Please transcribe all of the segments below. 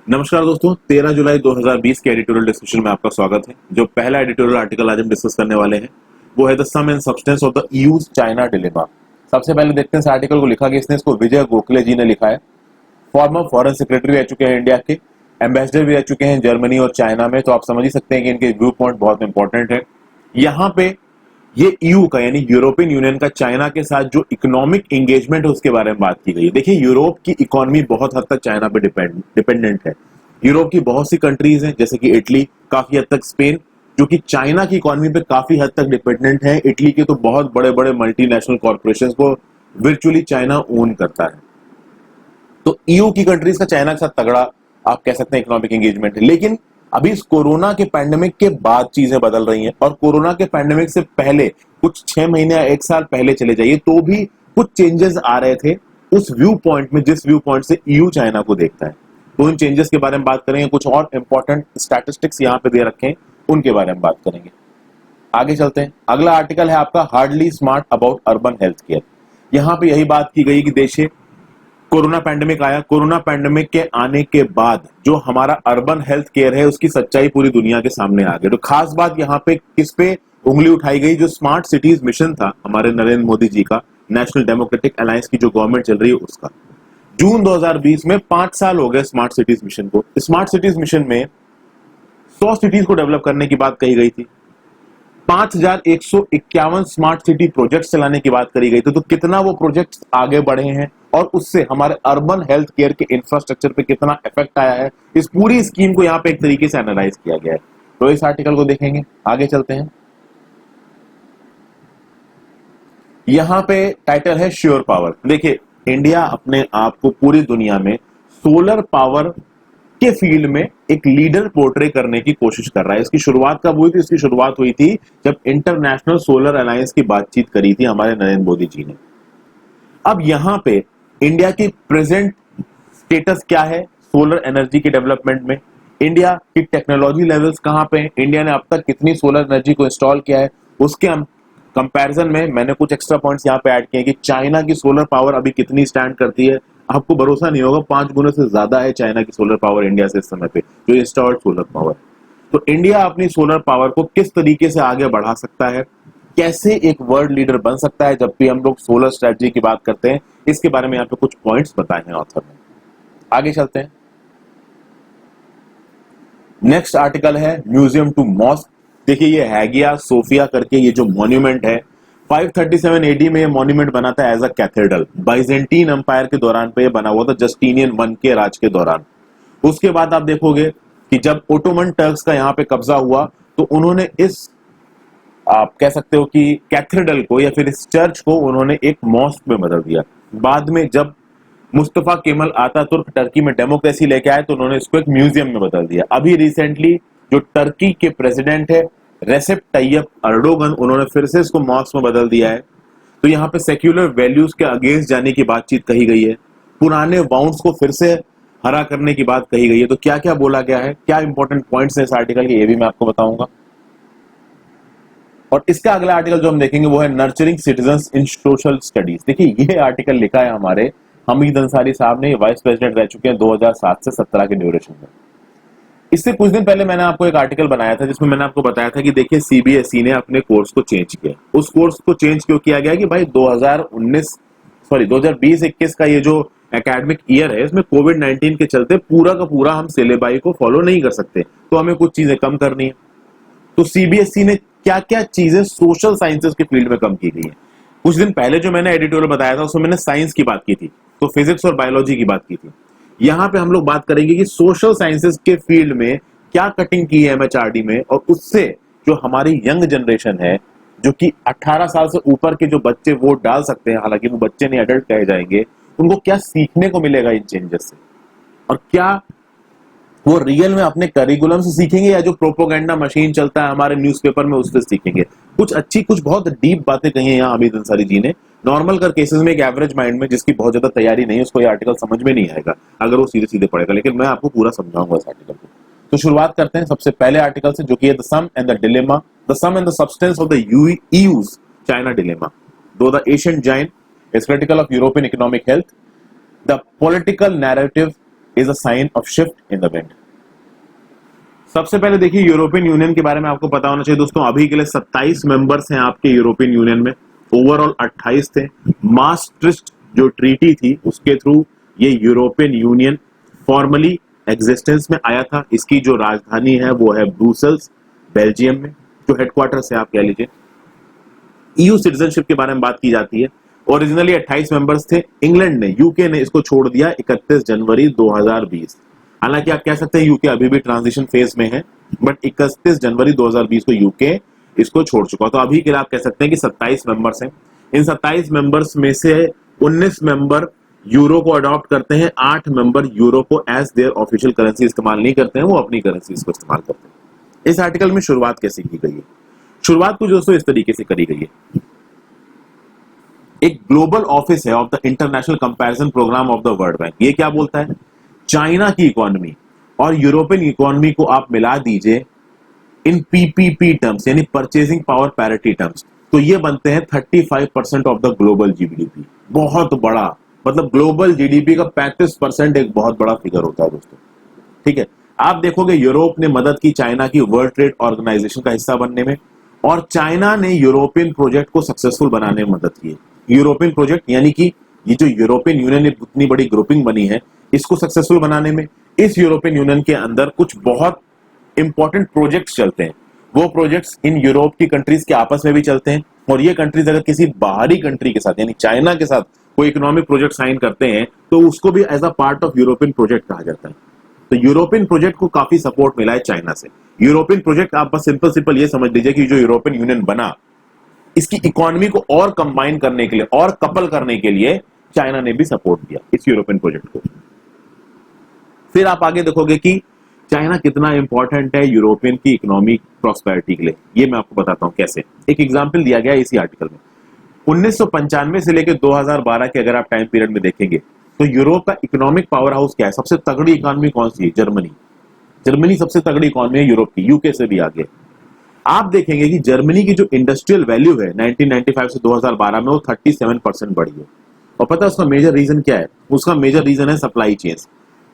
नमस्कार दोस्तों, 13 जुलाई 2020 के एडिटोरियल डिस्कशन में आपका स्वागत है। जो पहला एडिटोरियल आर्टिकल आज हम डिस्कस करने वाले हैं वो है the sum and substance of the EU's China dilemma. सबसे पहले देखते हैं इस आर्टिकल को लिखा किसने। इसको विजय गोखले जी ने लिखा है। फॉर्मर फॉरेन सेक्रेटरी रह चुके हैं इंडिया के, एम्बेसडर भी रह चुके हैं जर्मनी और चाइना में, तो आप समझ ही सकते हैं कि इनके व्यू पॉइंट बहुत इंपॉर्टेंट है। यहाँ पे ये ईयू का यानी यूरोपियन यूनियन का चाइना के साथ जो इकोनॉमिक एंगेजमेंट है उसके बारे में बात की गई है। देखिए, यूरोप की इकोनॉमी बहुत हद तक चाइना पे डिपेंडेंट है। यूरोप की बहुत सी कंट्रीज हैं जैसे कि इटली, काफी हद तक स्पेन, जो कि चाइना की इकोनॉमी पे काफी हद तक डिपेंडेंट है। इटली के तो बहुत बड़े बड़े मल्टीनेशनल कॉर्पोरेशंस को वर्चुअली चाइना ओन करता है। तो ईयू की कंट्रीज का चाइना के साथ तगड़ा आप कह सकते हैं इकोनॉमिक एंगेजमेंट है। लेकिन अभी इस कोरोना के पैंडेमिक के बाद चीजें बदल रही हैं, और कोरोना के पैंडेमिक से पहले कुछ 6 महीने या 1 साल पहले चले जाइए तो भी कुछ चेंजेस आ रहे थे उस व्यू पॉइंट में जिस व्यू पॉइंट से ईयू चाइना को देखता है। तो उन चेंजेस के बारे में बात करेंगे। कुछ और इंपॉर्टेंट स्टैटिस्टिक्स यहाँ पे दे रखे हैं, उनके बारे में बात करेंगे। आगे चलते हैं। अगला आर्टिकल है आपका hardly smart about urban health care. यहाँ पे यही बात की गई कि देखिए, कोरोना पैंडेमिक आया, कोरोना पैंडेमिक के आने के बाद जो हमारा अर्बन हेल्थ केयर है उसकी सच्चाई पूरी दुनिया के सामने आ गई। तो खास बात यहाँ पे किस पे उंगली उठाई गई, जो स्मार्ट सिटीज मिशन था हमारे नरेंद्र मोदी जी का, नेशनल डेमोक्रेटिक अलायंस की जो गवर्नमेंट चल रही है उसका। जून 2020 में 5 साल हो गए स्मार्ट सिटीज मिशन को। स्मार्ट सिटीज मिशन में 100 सिटीज को डेवलप करने की बात कही गई थी। 5151 स्मार्ट सिटी प्रोजेक्ट्स चलाने की बात करी गई थी। तो कितना वो प्रोजेक्ट्स आगे बढ़े हैं और उससे हमारे अर्बन हेल्थ केयर के इंफ्रास्ट्रक्चर पे कितना इफेक्ट आया है, इस पूरी स्कीम को यहाँ पे एक तरीके से एनालाइज किया गया है। तो इस आर्टिकल को देखेंगे। आगे चलते हैं। यहाँ पे टाइटल है श्योर पावर। देखिए, इंडिया अपने आप को पूरी दुनिया में सोलर पावर के फील्ड में एक लीडर पोर्ट्रे करने की कोशिश कर रहा है। इसकी शुरुआत कब हुई थी? इसकी शुरुआत हुई थी जब इंटरनेशनल सोलर अलायंस की बातचीत करी थी हमारे नरेंद्र मोदी जी ने। अब यहां पे इंडिया की प्रेजेंट स्टेटस क्या है सोलर एनर्जी के डेवलपमेंट में, इंडिया की टेक्नोलॉजी लेवल्स कहां पे हैं, इंडिया ने अब तक कितनी सोलर एनर्जी को इंस्टॉल किया है, उसके कंपैरिजन में मैंने कुछ एक्स्ट्रा पॉइंट्स यहां पे ऐड किए कि चाइना की सोलर पावर अभी कितनी स्टैंड करती है। आपको भरोसा नहीं होगा, 5 गुना से ज्यादा है चाइना की सोलर पावर इंडिया से इस समय पे, जो इंस्टॉल्ड सोलर पावर। तो इंडिया अपनी सोलर पावर को किस तरीके से आगे बढ़ा सकता है, कैसे एक वर्ल्ड लीडर बन सकता है जब भी हम लोग सोलर स्ट्रेटजी की बात करते हैं, इसके बारे में यहाँ पे कुछ पॉइंट्स बताए हैं ऑथर ने। आगे चलते हैं। नेक्स्ट आर्टिकल है म्यूजियम टू मॉस्क। देखिए, ये हैगिया सोफिया करके ये जो मॉन्यूमेंट है, 537 एडी में ये मॉन्यूमेंट बना था as a cathedral. Byzantine Empire के दौरान पे ये बना हुआ था, जस्टिनियन वन के राज के दौरान। उसके बाद आप देखोगे कि जब ओटोमन टर्क्स का यहाँ पे कब्जा हुआ तो उन्होंने इस आप कह सकते हो कि कैथेड्रल को या फिर इस चर्च को उन्होंने एक मॉस्क में बदल दिया। बाद में जब मुस्तफा केमल आतातुर्क टर्की में डेमोक्रेसी लेके आए तो उन्होंने इसको एक म्यूजियम में बदल दिया। अभी रिसेंटली जो टर्की के प्रेसिडेंट है रेसेप तैयब अर्डोगन, उन्होंने फिर से इसको मॉस्क में बदल दिया है। तो यहाँ पे सेक्युलर वैल्यूज के अगेंस्ट जाने की बातचीत कही गई है, पुराने वाउंड्स को फिर से हरा करने की बात कही गई है। तो क्या क्या बोला गया है, क्या इंपॉर्टेंट पॉइंट्स है इस आर्टिकल के, ये भी मैं आपको बताऊंगा। और इसका अगला आर्टिकल जो हम देखेंगे वो है नर्चरिंग सिटीजंस इन सोशल स्टडीज। देखिए, ये आर्टिकल लिखा है हमारे हमीद अंसारी साहब ने, वाइस प्रेसिडेंट रह चुके हैं 2007 से 17 के ड्यूरेशन में। इससे कुछ दिन पहले मैंने आपको एक आर्टिकल बनाया था जिसमें मैंने आपको बताया था कि देखिए, सीबीएसई ने अपने कोर्स को चेंज किया। उस कोर्स को चेंज क्यों किया गया कि भाई 2020-21 का ये जो एकेडमिक ईयर है इसमें कोविड-19 के चलते पूरा का पूरा हम सिलेबाई को फॉलो नहीं कर सकते, तो हमें कुछ चीजें कम करनी है। तो सीबीएसई ने क्या क्या चीजें सोशल साइंसेस के फील्ड में कम की गई है। कुछ दिन पहले जो मैंने एडिटोरियल बताया था उसमें मैंने साइंस की बात की थी, तो फिजिक्स और बायोलॉजी की बात की थी। यहाँ पे हम लोग बात करेंगे कि सोशल साइंसेस के फील्ड में क्या कटिंग की है एमएचआरडी में, और उससे जो हमारी यंग जनरेशन है, जो कि 18 साल से ऊपर के जो बच्चे वोट डाल सकते हैं, हालांकि वो बच्चे नहीं अडल्ट कहे जाएंगे, उनको क्या सीखने को मिलेगा इन चेंजेस से, और क्या वो रियल में अपने करिकुलम से सीखेंगे या जो प्रोपोगेंडा मशीन चलता है हमारे न्यूज़पेपर में उससे सीखेंगे। कुछ अच्छी कुछ बहुत डीप बातें कही है यहाँ हमीद अंसारी जी ने। नॉर्मल कर केसेस में एक एवरेज माइंड में जिसकी बहुत ज्यादा तैयारी नहीं है उसको ये आर्टिकल समझ में नहीं आएगा अगर वो सीधे सीधे पढ़ेगा, लेकिन मैं आपको पूरा समझाऊंगा इस आर्टिकल को। तो शुरुआत करते हैं सबसे पहले आर्टिकल से, जो कि है the sum and the dilemma, the sum and the substance of the EU's China dilemma, though the Asian giant is critical of European economic health, the political narrative is a sign of shift in the wind. सबसे पहले देखिए European union के बारे में आपको पता होना चाहिए दोस्तों, अभी के लिए 27 मेंबर्स हैं आपके यूरोपियन यूनियन में, ओवरऑल 28 थे। मास्ट्रिक्ट जो ट्रीटी थी उसके थ्रू ये यूरोपियन यूनियन फॉर्मली एग्जिस्टेंस में आया था। इसकी जो राजधानी है वो है ब्रुसेल्स, बेल्जियम में, जो हेडक्वार्टर है आप कह लीजिए। ईयू सिटीजनशिप के बारे में बात की जाती है। ओरिजिनली 28 मेंबर्स थे, इंग्लैंड ने, यूके ने इसको छोड़ दिया 31 जनवरी 2020। हालांकि आप कह सकते हैं यूके अभी भी ट्रांजिशन फेज में है, बट 31 जनवरी 2020 को यूके इसको छोड़ चुका। तो अभी के लिए आप कह सकते हैं कि 27 मेंबर्स हैं। इन 27 मेंबर्स में से 19 मेंबर यूरो को अडॉप्ट करते हैं, 8 मेंबर यूरो को एज देयर ऑफिशियल करेंसी इस्तेमाल नहीं करते हैं, वो अपनी करेंसी को इस्तेमाल करते हैं। इस आर्टिकल में शुरुआत कैसे की गई है? शुरुआत कुछ दोस्तों इस तरीके से करी गई है। एक ग्लोबल ऑफिस है of the International Comparison Program of the World Bank. ये क्या बोलता है? चाइना की इकोनॉमी और यूरोपियन इकोनॉमी को आप मिला दीजिए इन पीपीपी टर्म्स, यानी परचेजिंग पावर पैरिटी टर्म्स, तो ये बनते हैं 35% ऑफ द ग्लोबल जीडीपी। बहुत बड़ा, मतलब ग्लोबल जीडीपी का 35% एक बहुत बड़ा फिगर होता है दोस्तों। ठीक है, आप देखोगे यूरोप ने मदद की चाइना की वर्ल्ड ट्रेड ऑर्गेनाइजेशन का हिस्सा बनने में, और चाइना ने यूरोपियन प्रोजेक्ट को सक्सेसफुल बनाने में मदद की है। यूरोपियन प्रोजेक्ट यानी कि ये जो यूरोपियन यूनियन ने इतनी बड़ी ग्रुपिंग बनी है, इसको सक्सेसफुल बनाने में इस यूरोपियन यूनियन के अंदर कुछ बहुत इंपॉर्टेंट प्रोजेक्ट्स चलते हैं। वो प्रोजेक्ट्स इन यूरोप की कंट्रीज के आपस में भी चलते हैं, और ये कंट्रीज अगर किसी बाहरी कंट्री के साथ यानी चाइना के साथ कोई इकोनॉमिक प्रोजेक्ट साइन करते हैं तो उसको भी as a part of European project कहा जाता है। तो यूरोपियन प्रोजेक्ट को काफी सपोर्ट मिला है चाइना से। यूरोपियन प्रोजेक्ट आप बस सिंपल ये समझ लीजिए कि जो यूरोपियन यूनियन बना, इसकी इकोनॉमी को और कंबाइन करने के लिए और कपल करने के लिए चाइना ने भी सपोर्ट दिया इस यूरोपियन प्रोजेक्ट को। फिर आप आगे देखोगे कि चाइना कितना इंपॉर्टेंट है यूरोपियन की इकोनॉमिक प्रॉस्पेरिटी के लिए। ये मैं आपको बताता हूं कैसे। एक एग्जांपल दिया गया इसी आर्टिकल में। 1995 से लेकर 2012 के अगर आप टाइम पीरियड में देखेंगे तो यूरोप का इकोनॉमिक पावर हाउस क्या है? सबसे तगड़ी इकोनॉमी कौन सी है? जर्मनी। जर्मनी सबसे तगड़ी इकोनॉमी है यूरोप की, यूके से भी आगे। आप देखेंगे कि जर्मनी की जो इंडस्ट्रियल वैल्यू है 1995 से 2012 में वो 37% बढ़ी है। और पता है उसका मेजर रीजन क्या है? उसका मेजर रीजन है सप्लाई चेन,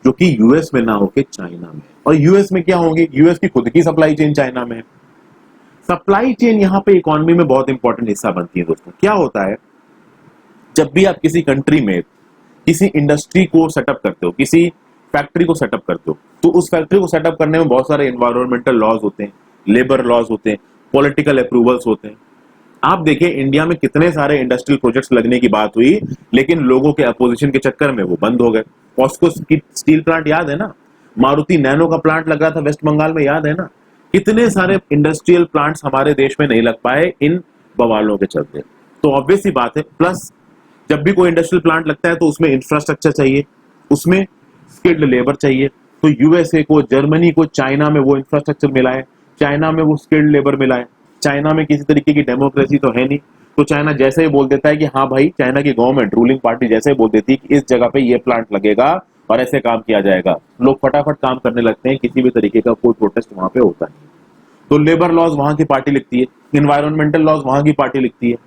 जो कि यूएस में ना होके चाइना में। और यूएस में क्या होंगे? यूएस की खुद की सप्लाई चेन चाइना में है। सप्लाई चेन यहाँ पे इकोनॉमी में बहुत इंपॉर्टेंट हिस्सा बनती है दोस्तों। क्या होता है, जब भी आप किसी कंट्री में किसी इंडस्ट्री को सेटअप करते हो, किसी फैक्ट्री को सेटअप करते हो, तो उस फैक्ट्री को सेटअप करने में बहुत सारे एनवायरमेंटल लॉज होते हैं, लेबर लॉज होते हैं, पॉलिटिकल अप्रूवल्स होते हैं। आप देखिए इंडिया में कितने सारे इंडस्ट्रियल प्रोजेक्ट्स लगने की बात हुई, लेकिन लोगों के अपोजिशन के चक्कर में वो बंद हो गए। पॉस्को स्टील प्लांट याद है ना, मारुति नैनो का प्लांट लग रहा था वेस्ट बंगाल में, याद है ना। कितने सारे इंडस्ट्रियल प्लांट्स हमारे देश में नहीं लग पाए इन बवालों के चलते। तो ऑब्वियस सी बात है। प्लस जब भी कोई इंडस्ट्रियल प्लांट लगता है तो उसमें इंफ्रास्ट्रक्चर चाहिए, उसमें स्किल्ड लेबर चाहिए। तो यूएसए को, जर्मनी को चाइना में वो इंफ्रास्ट्रक्चर मिला है, चाइना में वो स्किल्ड लेबर मिला है। चाइना में किसी तरीके की डेमोक्रेसी तो है नहीं, तो चाइना जैसे ही बोल देता है कि हाँ भाई, चाइना की गवर्नमेंट रूलिंग पार्टी जैसे ही बोल देती है कि इस जगह पे ये प्लांट लगेगा और ऐसे काम किया जाएगा, लोग फटाफट काम करने लगते हैं। किसी भी तरीके का कोई प्रोटेस्ट वहां पे होता नहीं। तो लेबर लॉज वहां की पार्टी लिखती है, इन्वायरमेंटल लॉज वहां की पार्टी लिखती है।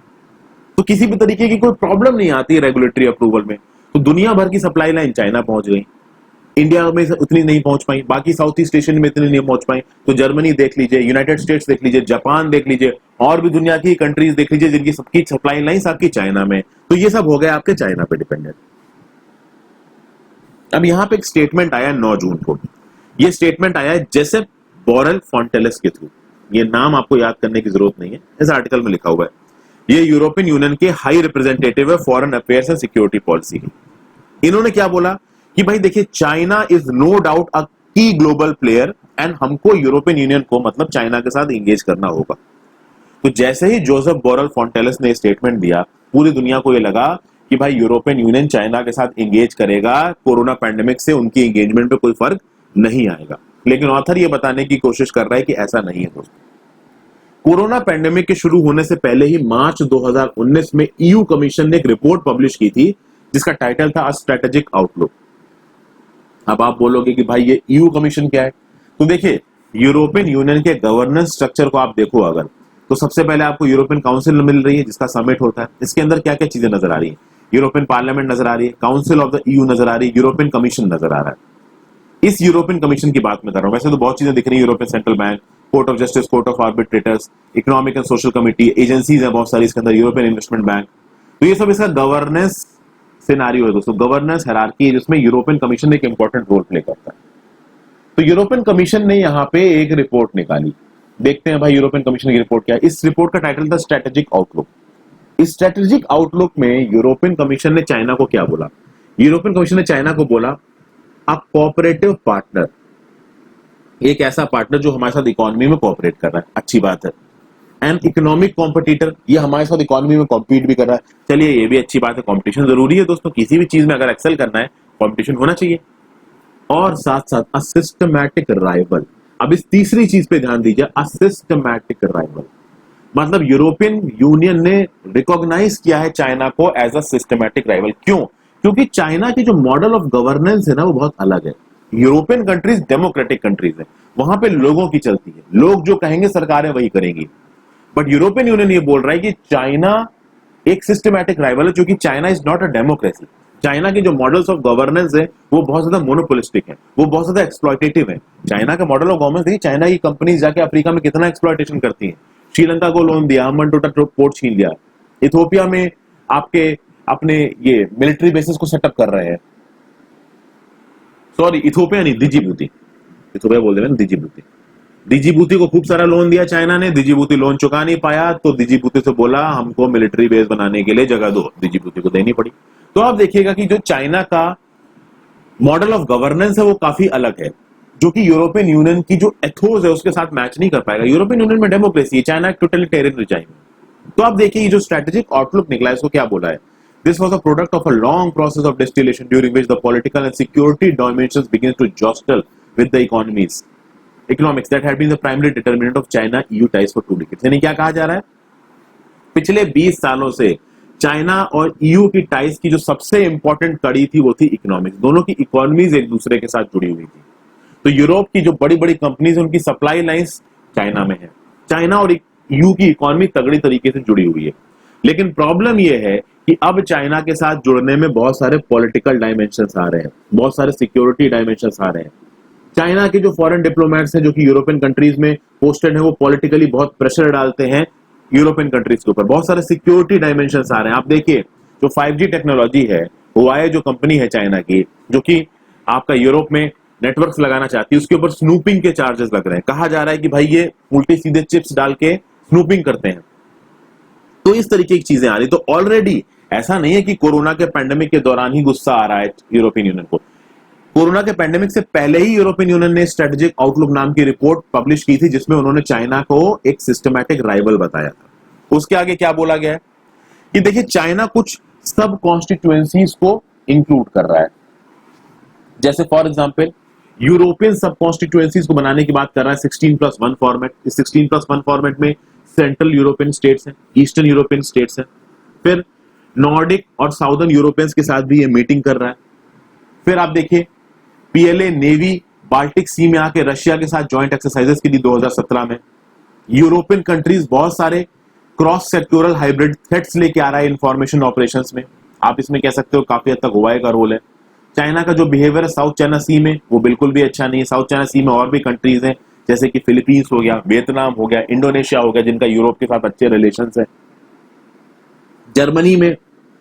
तो किसी भी तरीके की कोई प्रॉब्लम नहीं आती रेगुलेटरी अप्रूवल में। तो दुनिया भर की सप्लाई लाइन चाइना पहुंच गई, इंडिया में उतनी नहीं पहुंच पाई, बाकी साउथ ईस्ट एशियन में इतनी नहीं पहुंच पाई। तो जर्मनी देख लीजिए, यूनाइटेड स्टेट्स देख लीजिए, जापान देख लीजिए, और भी दुनिया की कंट्रीज देख लीजिए जिनकी सबकी सप्लाई लाइन आपकी चाइना में। तो ये सब हो गया आपके चाइना पे डिपेंडेंट। अब यहाँ पे एक स्टेटमेंट आया 9 जून को। ये स्टेटमेंट आया है जोसेफ बोरेल फॉन्टेलेस के थ्रू। ये नाम आपको याद करने की जरूरत नहीं है, इस आर्टिकल में लिखा हुआ है। ये यूरोपियन यूनियन के हाई रिप्रेजेंटेटिव है foreign affairs and security policy के। इन्होंने क्या बोला कि भाई देखिए, चाइना इज नो डाउट अ की ग्लोबल प्लेयर एंड हमको यूरोपियन यूनियन को मतलब चाइना के साथ एंगेज करना होगा। तो जैसे ही जोसेफ बोरेल फॉन्टेलेस ने स्टेटमेंट दिया, पूरी दुनिया को ये लगा कि भाई यूरोपियन यूनियन चाइना के साथ एंगेज करेगा, कोरोना पैंडेमिक से उनकी एंगेजमेंट पे कोई फर्क नहीं आएगा। लेकिन ऑथर ये बताने की कोशिश कर रहा है कि ऐसा नहीं है दोस्तों। कोरोना पैंडेमिक के शुरू होने से पहले ही मार्च 2019 में ईयू कमीशन ने एक रिपोर्ट पब्लिश की थी जिसका टाइटल था स्ट्रेटेजिक आउटलुक। अब आप बोलोगे कि भाई ये ईयू कमीशन क्या है? तो देखिए, यूरोपियन यूनियन के गवर्नेंस स्ट्रक्चर को आप देखो अगर, तो सबसे पहले आपको यूरोपियन काउंसिल मिल रही है जिसका समिट होता है। इसके अंदर क्या क्या चीजें नजर आ रही है? यूरोपियन पार्लियामेंट नजर आ रही है, काउंसिल ऑफ द ईयू नजर आ रही है, यूरोपियन कमीशन नजर आ रहा है। इस यूरोपियन कमीशन की बात मैं कर रहा हूं। वैसे तो बहुत चीजें दिख रही है, European central bank, court of justice, court of arbitrators, economic and social committee, agencies है बहुत सारी इसके अंदर, यूरोपियन इन्वेस्टमेंट बैंक। तो ये सब इसका गवर्नेंस सिनारियो है दोस्तों, गवर्नेंस हायरार्की है जिसमें यूरोपियन कमीशन एक इंपॉर्टेंट रोल प्ले करता है। तो यूरोपियन कमीशन ने यहाँ पे एक रिपोर्ट निकाली। देखते हैं भाई यूरोपियन कमीशन की रिपोर्ट क्या है। इस रिपोर्ट का टाइटल था स्ट्रेटेजिक आउटलुक। इस स्ट्रेटेजिक आउटलुक में यूरोपियन कमीशन ने चाइना को क्या बोला? यूरोपियन कमीशन ने चाइना को बोला, अ कोऑपरेटिव पार्टनर, एक ऐसा पार्टनर जो हमारे साथ इकोनॉमी में कोऑपरेट कर रहा है, अच्छी बात है। एन इकोनॉमिक कॉम्पिटिटर, ये हमारे साथ इकोनॉमी में कॉम्पीट भी कर रहा है, चलिए ये भी अच्छी बात है। कॉम्पिटिशन जरूरी है दोस्तों, किसी भी चीज में अगर एक्सेल करना है कॉम्पिटिशन होना चाहिए। और साथ साथ अ सिस्टमैटिक राइवल। अब इस तीसरी चीज पे ध्यान दीजिए, अ सिस्टमैटिक राइवल, मतलब यूरोपियन यूनियन ने रिकॉग्नाइज किया है चाइना को एज अ सिस्टमैटिक राइवल। क्यों? क्योंकि चाइना की जो मॉडल ऑफ गवर्नेंस है ना वो बहुत अलग है। यूरोपियन कंट्रीज डेमोक्रेटिक कंट्रीज है, वहां पे लोगों की चलती है, लोग जो कहेंगे सरकारें वही करेंगी। बट यूरोपियन यूनियन ये बोल रहा है कि चाइना एक सिस्टमैटिक राइवल है, क्योंकि China is not a democracy. China की जो मॉडल्स ऑफ गवर्नेंस है वो बहुत ज्यादा मोनोपोलिस्टिक है, वो बहुत ज्यादा एक्सप्लॉयटेटिव है। चाइना का मॉडल ऑफ गवर्नेंस देखिए, चाइना की कंपनीज जाके अफ्रीका में कितना एक्सप्लॉयटेशन करती हैं। श्रीलंका को लोन दिया, हम्बनटोटा पोर्ट छीन लिया, इथियोपिया में आपके अपने ये मिलिट्री बेसिस को सेटअप कर रहे हैं। सॉरी, इथियोपिया नहीं, दिजिबूती, इथियोपिया बोल रहे हैं, दिजिबूती। दिजिबूती को खूब सारा लोन दिया चाइना ने, दिजिबूती लोन चुका नहीं पाया तो दिजिबूती से बोला हमको मिलिट्री बेस बनाने के लिए जगह दो, दिजिबूती को देनी पड़ी। तो आप देखिएगा कि जो चाइना का मॉडल ऑफ गवर्नेंस है वो काफी अलग है, जो कि यूरोपियन यूनियन की जो एथोस है उसके साथ मैच नहीं कर पाएगा। यूरोपियन यूनियन में डेमोक्रेसी है, चाइना एक टोटलिटेरियन रिजाइम। तो आप देखिए ये जो स्ट्रेटेजिक आउटलुक निकला है इसको क्या बोला है? This was a product of a long process of distillation during which the political and security dimensions began to jostle with the economics that had been the primary determinant of China-EU ties for 2 decades। यानी क्या कहा जा रहा है? पिछले 20 सालों से China और ईयू की टाइज की जो सबसे इंपॉर्टेंट कड़ी थी वो थी इकोनॉमिक्स। दोनों की इकोनॉमीज एक दूसरे के साथ जुड़ी हुई थी। तो यूरोप की जो बड़ी बड़ी कंपनीज उनकी सप्लाई लाइंस चाइना में है, चाइना और ईयू की इकोनॉमी तगड़ी तरीके से जुड़ी हुई है। लेकिन प्रॉब्लम यह है कि अब चाइना के साथ जुड़ने में बहुत सारे पॉलिटिकल डायमेंशंस आ रहे हैं, बहुत सारे सिक्योरिटी डायमेंशंस आ रहे हैं। चाइना के जो फॉरेन डिप्लोमेट्स हैं जो कि यूरोपियन कंट्रीज में पोस्टेड हैं, वो पॉलिटिकली बहुत प्रेशर डालते हैं यूरोपियन कंट्रीज के ऊपर। बहुत सारे सिक्योरिटी डायमेंशंस आ रहे हैं। आप देखिए जो 5G टेक्नोलॉजी है, हुआवे जो कंपनी है चाइना की, जो कि आपका यूरोप में नेटवर्क्स लगाना चाहती है, उसके ऊपर स्नूपिंग के चार्जेस लग रहे हैं। कहा जा रहा है कि भाई ये उल्टे सीधे चिप्स डाल के स्नूपिंग करते हैं। तो इस तरीके की चीजें आ रही। तो ऑलरेडी ऐसा नहीं है कि कोरोना के पैंडेमिक के दौरान ही गुस्सा आ रहा है यूरोपियन यूनियन को। कोरोना के पैंडेमिक से पहले ही यूरोपियन यूनियन ने स्ट्रेटेजिक आउटलुक नाम की रिपोर्ट पब्लिश की थी, जिसमें उन्होंने चाइना को एक सिस्टमैटिक राइवल बताया था। उसके आगे क्या बोला गया है कि देखिए चाइना कुछ सब कॉन्स्टिट्यूएंसीज को इंक्लूड कर रहा है। जैसे फॉर एग्जांपल यूरोपियन सब कॉन्स्टिट्यूएंसीज को बनाने की बात कर रहा है 16+1 फॉर्मेट। इस 16+1 फॉर्मेट में सेंट्रल यूरोपियन स्टेट्स हैं, ईस्टर्न यूरोपियन स्टेट्स हैं, फिर नॉर्डिक और साउदर्न यूरोपियंस के साथ भी ये मीटिंग कर रहा है। फिर आप देखिए पीएलए नेवी बाल्टिक सी में आके रशिया के साथ ज्वाइंट एक्सरसाइजेस की दी 2017 में। यूरोपियन कंट्रीज बहुत सारे क्रॉस सेक्टोरल हाइब्रिड थ्रेट्स लेके आ रहा है इंफॉर्मेशन ऑपरेशंस में। आप इसमें कह सकते हो काफी हद तक हुआवे का रोल है। चाइना का जो बिहेवियर है साउथ चाइना सी में वो बिल्कुल भी अच्छा नहीं है। साउथ चाइना सी में और भी कंट्रीज हैं, जैसे कि फिलीपींस हो गया, वियतनाम हो गया, इंडोनेशिया हो गया, जिनका यूरोप के साथ अच्छे रिलेशंस है। जर्मनी में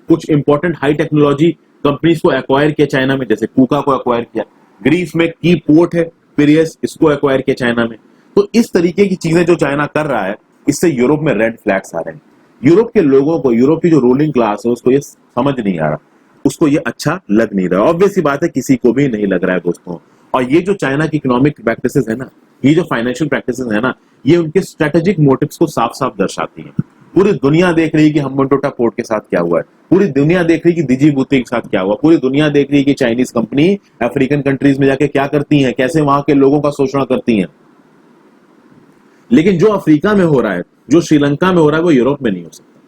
कुछ इंपॉर्टेंट हाई टेक्नोलॉजी कंपनीज को एक्वायर किया चाइना में, जैसे कूका को एक्वायर किया। ग्रीस में की पोर्ट है पिरियस, इसको एक्वायर किया चाइना में। तो इस तरीके की चीजें जो चाइना कर रहा है, इससे यूरोप में रेड फ्लैग्स आ रहे हैं। यूरोप के लोगों को, यूरोप की जो रूलिंग क्लास है उसको ये समझ नहीं आ रहा, उसको ये अच्छा लग नहीं रहा। ऑब्वियस सी बात है किसी को भी नहीं लग रहा है दोस्तों। और ये जो चाइना की इकोनॉमिक प्रैक्टिसेस है ना, ये जो फाइनेंशियल प्रैक्टिसेस है ना, ये उनके स्ट्रेटेजिक मोटिव्स को साफ साफ दर्शाती हैं। पूरी दुनिया देख रही है कि हम्बनटोटा पोर्ट के साथ क्या हुआ है, पूरी दुनिया देख रही है कि दिजिबूती के साथ क्या हुआ, पूरी दुनिया देख रही है कि चाइनीज कंपनी अफ्रीकन कंट्रीज में जाके क्या करती हैं, कैसे वहां के लोगों का शोषण करती हैं। लेकिन जो अफ्रीका में हो रहा है, जो श्रीलंका में हो रहा है, वो यूरोप में नहीं हो सकता।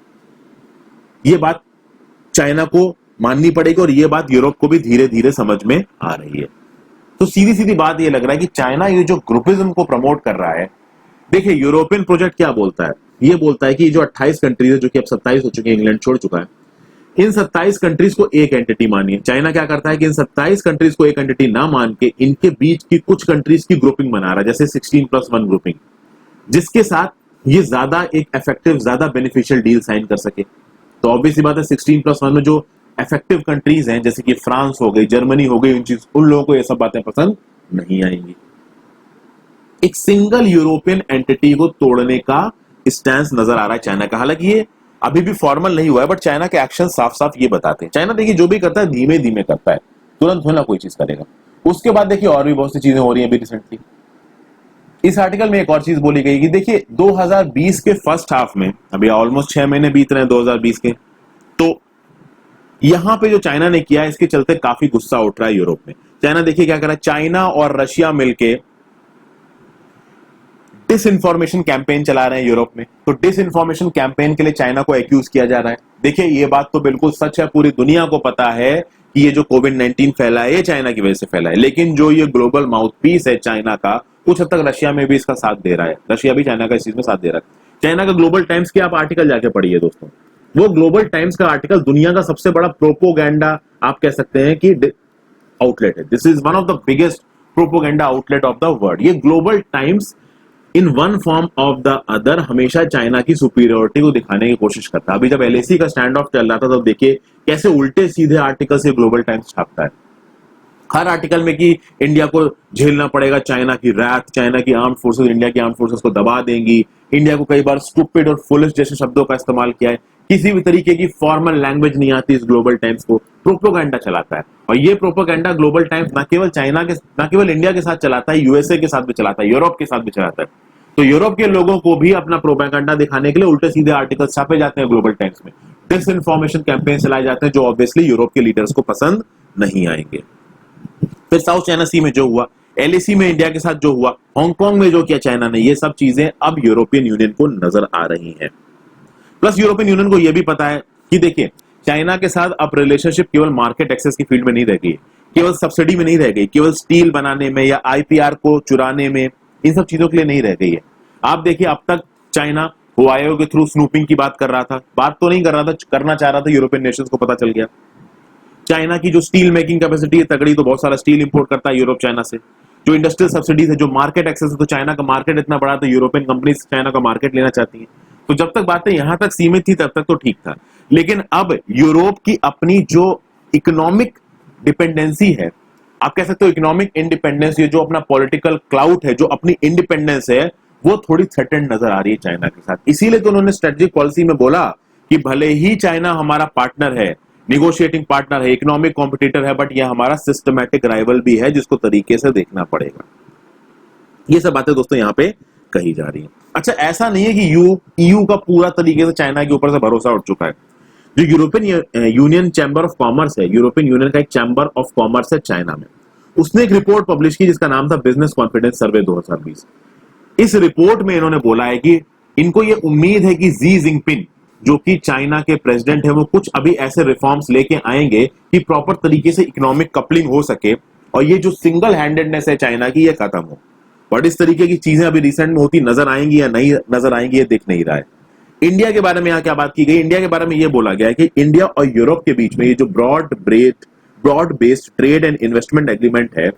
ये बात चाइना को माननी पड़ेगी और ये बात यूरोप को भी धीरे धीरे समझ में आ रही है। तो सीधी सीधी बात ये लग रहा है कि चाइना ये जो ग्रुपिज्म को प्रमोट कर रहा है, देखिए यूरोपियन प्रोजेक्ट क्या बोलता है, ये बोलता है कि जो 28 कंट्रीज है, जो कि अब 27 हो चुके हैं, इंग्लैंड छोड़ चुका है, इन 27 कंट्रीज को एक एंटिटी मानिए। चाइना क्या करता है कि इन 27 कंट्रीज को एक एंटिटी ना मान के इनके बीच की कुछ कंट्रीज की ग्रुपिंग बना रहा है, जैसे 16+1 ग्रुपिंग, जिसके साथ ये ज्यादा एक इफेक्टिव, ज्यादा बेनिफिशियल डील साइन कर सके। तो ऑब्वियसली बात है 16+1 में जो इफेक्टिव कंट्रीज हैं, जैसे कि फ्रांस हो गई, जर्मनी हो गई, उन लोगों को ये सब बातें पसंद नहीं आएंगी। एक सिंगल यूरोपियन एंटिटी को तोड़ने का स्टैंस नजर आ रहा है चाइना का। हालांकि ये अभी भी फॉर्मल नहीं हुआ है, बट चाइना के एक्शन साफ साफ ये बताते हैं। चाइना देखिए जो भी करता है धीमे धीमे करता है, तुरंत थोड़ा कोई चीज करेगा। उसके बाद देखिए और भी बहुत सी चीजें हो रही हैं अभी रिसेंटली। इस आर्टिकल में एक और चीज बोली गई कि देखिए 2020 के फर्स्ट हाफ में, अभी ऑलमोस्ट 6 महीने बीत रहे हैं 2020 के, तो यहां पे जो चाइना ने किया इसके चलते काफी गुस्सा उठ रहा है यूरोप में। चाइना देखिए क्या कर रहा है, चाइना और रशिया मिलके डिसइंफॉर्मेशन कैंपेन चला रहे हैं यूरोप में। तो डिसइंफॉर्मेशन कैंपेन के लिए चाइना को एक्यूज किया जा रहा है। देखिए ये बात तो बिल्कुल सच है, पूरी दुनिया को पता है कि ये जो कोविड-19 फैला है ये चाइना की वजह से फैला है, लेकिन जो ये ग्लोबल माउथपीस है चाइना का, कुछ हद तक रशिया में भी इसका साथ दे रहा है। रशिया भी चाइना का इस चीज में साथ दे रहा है। चाइना का ग्लोबल टाइम्स की आप आर्टिकल जाके पढ़िए दोस्तों, वो ग्लोबल टाइम्स का आर्टिकल दुनिया का सबसे बड़ा प्रोपोगेंडा आप कह सकते हैं कि आउटलेट है। This is one of the biggest propaganda outlet of the world. ये Global Times in one form of the other हमेशा चाइना की सुपीरियोरिटी को दिखाने की कोशिश करता है। अभी जब एलएसी का स्टैंड ऑफ चल रहा था तब देखिए कैसे उल्टे सीधे आर्टिकल से ग्लोबल टाइम्स छापता है हर आर्टिकल में कि इंडिया को झेलना पड़ेगा चाइना की रैथ, चाइना की आर्म्ड फोर्सेस इंडिया की आर्म्ड फोर्सेस को दबा देंगी। इंडिया को कई बार स्टूपिड और फुलिश जैसे शब्दों का इस्तेमाल किया है। किसी भी तरीके की फॉर्मल लैंग्वेज नहीं आती इस ग्लोबल टाइम्स को, प्रोपोगेंडा चलाता है। और ये प्रोपोगेंडा ग्लोबल टाइम्स ना केवल इंडिया के साथ चलाता है, यूएसए के साथ भी चलाता है, यूरोप के साथ भी चलाता है। तो यूरोप के लोगों को भी अपना प्रोपेगेंडा दिखाने के लिए उल्टे सीधे आर्टिकल छापे जाते हैं ग्लोबल टाइम्स में। डिसइंफॉर्मेशन कैंपेन चलाए जाते हैं जो ऑब्वियसली यूरोप के लीडर्स को पसंद नहीं आएंगे। फिर साउथ चाइना सी में जो हुआ, एलएसी में इंडिया के साथ जो हुआ, हांगकांग में जो किया चाइना ने, ये सब चीजें अब यूरोपियन यूनियन को नजर आ रही हैं। प्लस यूरोपियन यूनियन को यह भी पता है कि देखिए चाइना के साथ अब रिलेशनशिप केवल मार्केट एक्सेस की फील्ड में नहीं रह गई, केवल सब्सिडी में नहीं रह गई, केवल स्टील बनाने में या आईपीआर को चुराने में, इन सब चीजों के लिए नहीं रह गई है। आप देखिए अब तक चाइना हुआयो के थ्रू स्नूपिंग की बात कर रहा था, बात तो नहीं कर रहा था, करना चाह रहा था, यूरोपियन नेशंस को पता चल गया। चाइना की जो स्टील मेकिंग कैपेसिटी है तगड़ी, तो बहुत सारा स्टील इंपोर्ट करता है यूरोप चाइना से। जो इंडस्ट्रियल सब्सिडीज है, जो मार्केट एक्सेस है, तो चाइना का मार्केट इतना बड़ा, तो यूरोपियन कंपनीज चाइना का मार्केट लेना चाहती हैं। तो जब तक बातें यहां तक सीमित थी तब तक तो ठीक था, लेकिन अब यूरोप की अपनी जो इकोनॉमिक डिपेंडेंसी है, आप कह सकते हो इकोनॉमिक इंडिपेंडेंस, ये जो अपना पॉलिटिकल क्लाउट है, जो अपनी इंडिपेंडेंस है, वो थोड़ी थ्रेटेंड नजर आ रही है चाइना के साथ। इसीलिए तो उन्होंने स्ट्रेटेजिक पॉलिसी में बोला कि भले ही चाइना हमारा पार्टनर है, निगोशिएटिंग पार्टनर है, इकोनॉमिक कॉम्पिटिटर है, बट यह हमारा सिस्टमैटिक राइवल भी है जिसको तरीके से देखना पड़ेगा। ये सब बातें दोस्तों यहाँ पे कही जा रही है। अच्छा, ऐसा नहीं है कि ईयू का पूरा तरीके से चाइना के ऊपर से भरोसा उठ चुका है। जो European union chamber of commerce है, यूरोपियन यूनियन का एक चैम्बर ऑफ कॉमर्स है चाइना में, उसने एक रिपोर्ट पब्लिश की जिसका नाम था बिजनेस कॉन्फिडेंस सर्वे 2020। इस रिपोर्ट में इन्होंने बोला है कि इनको ये उम्मीद है कि जी जिनपिंग जो कि चाइना के प्रेसिडेंट है, वो कुछ अभी ऐसे रिफॉर्म्स लेके आएंगे कि प्रॉपर तरीके से इकोनॉमिक कपलिंग हो सके और ये जो सिंगल हैंडेडनेस है चाइना की, ये खत्म हो। बट इस तरीके की चीजें अभी रिसेंट में होती नजर आएंगी या नहीं नजर आएंगी, ये दिख नहीं रहा है। इंडिया के बारे में यहाँ क्या बात की गई, इंडिया के बारे में ये बोला गया है कि इंडिया और यूरोप के बीच में ये जो broad based trade and investment agreement है,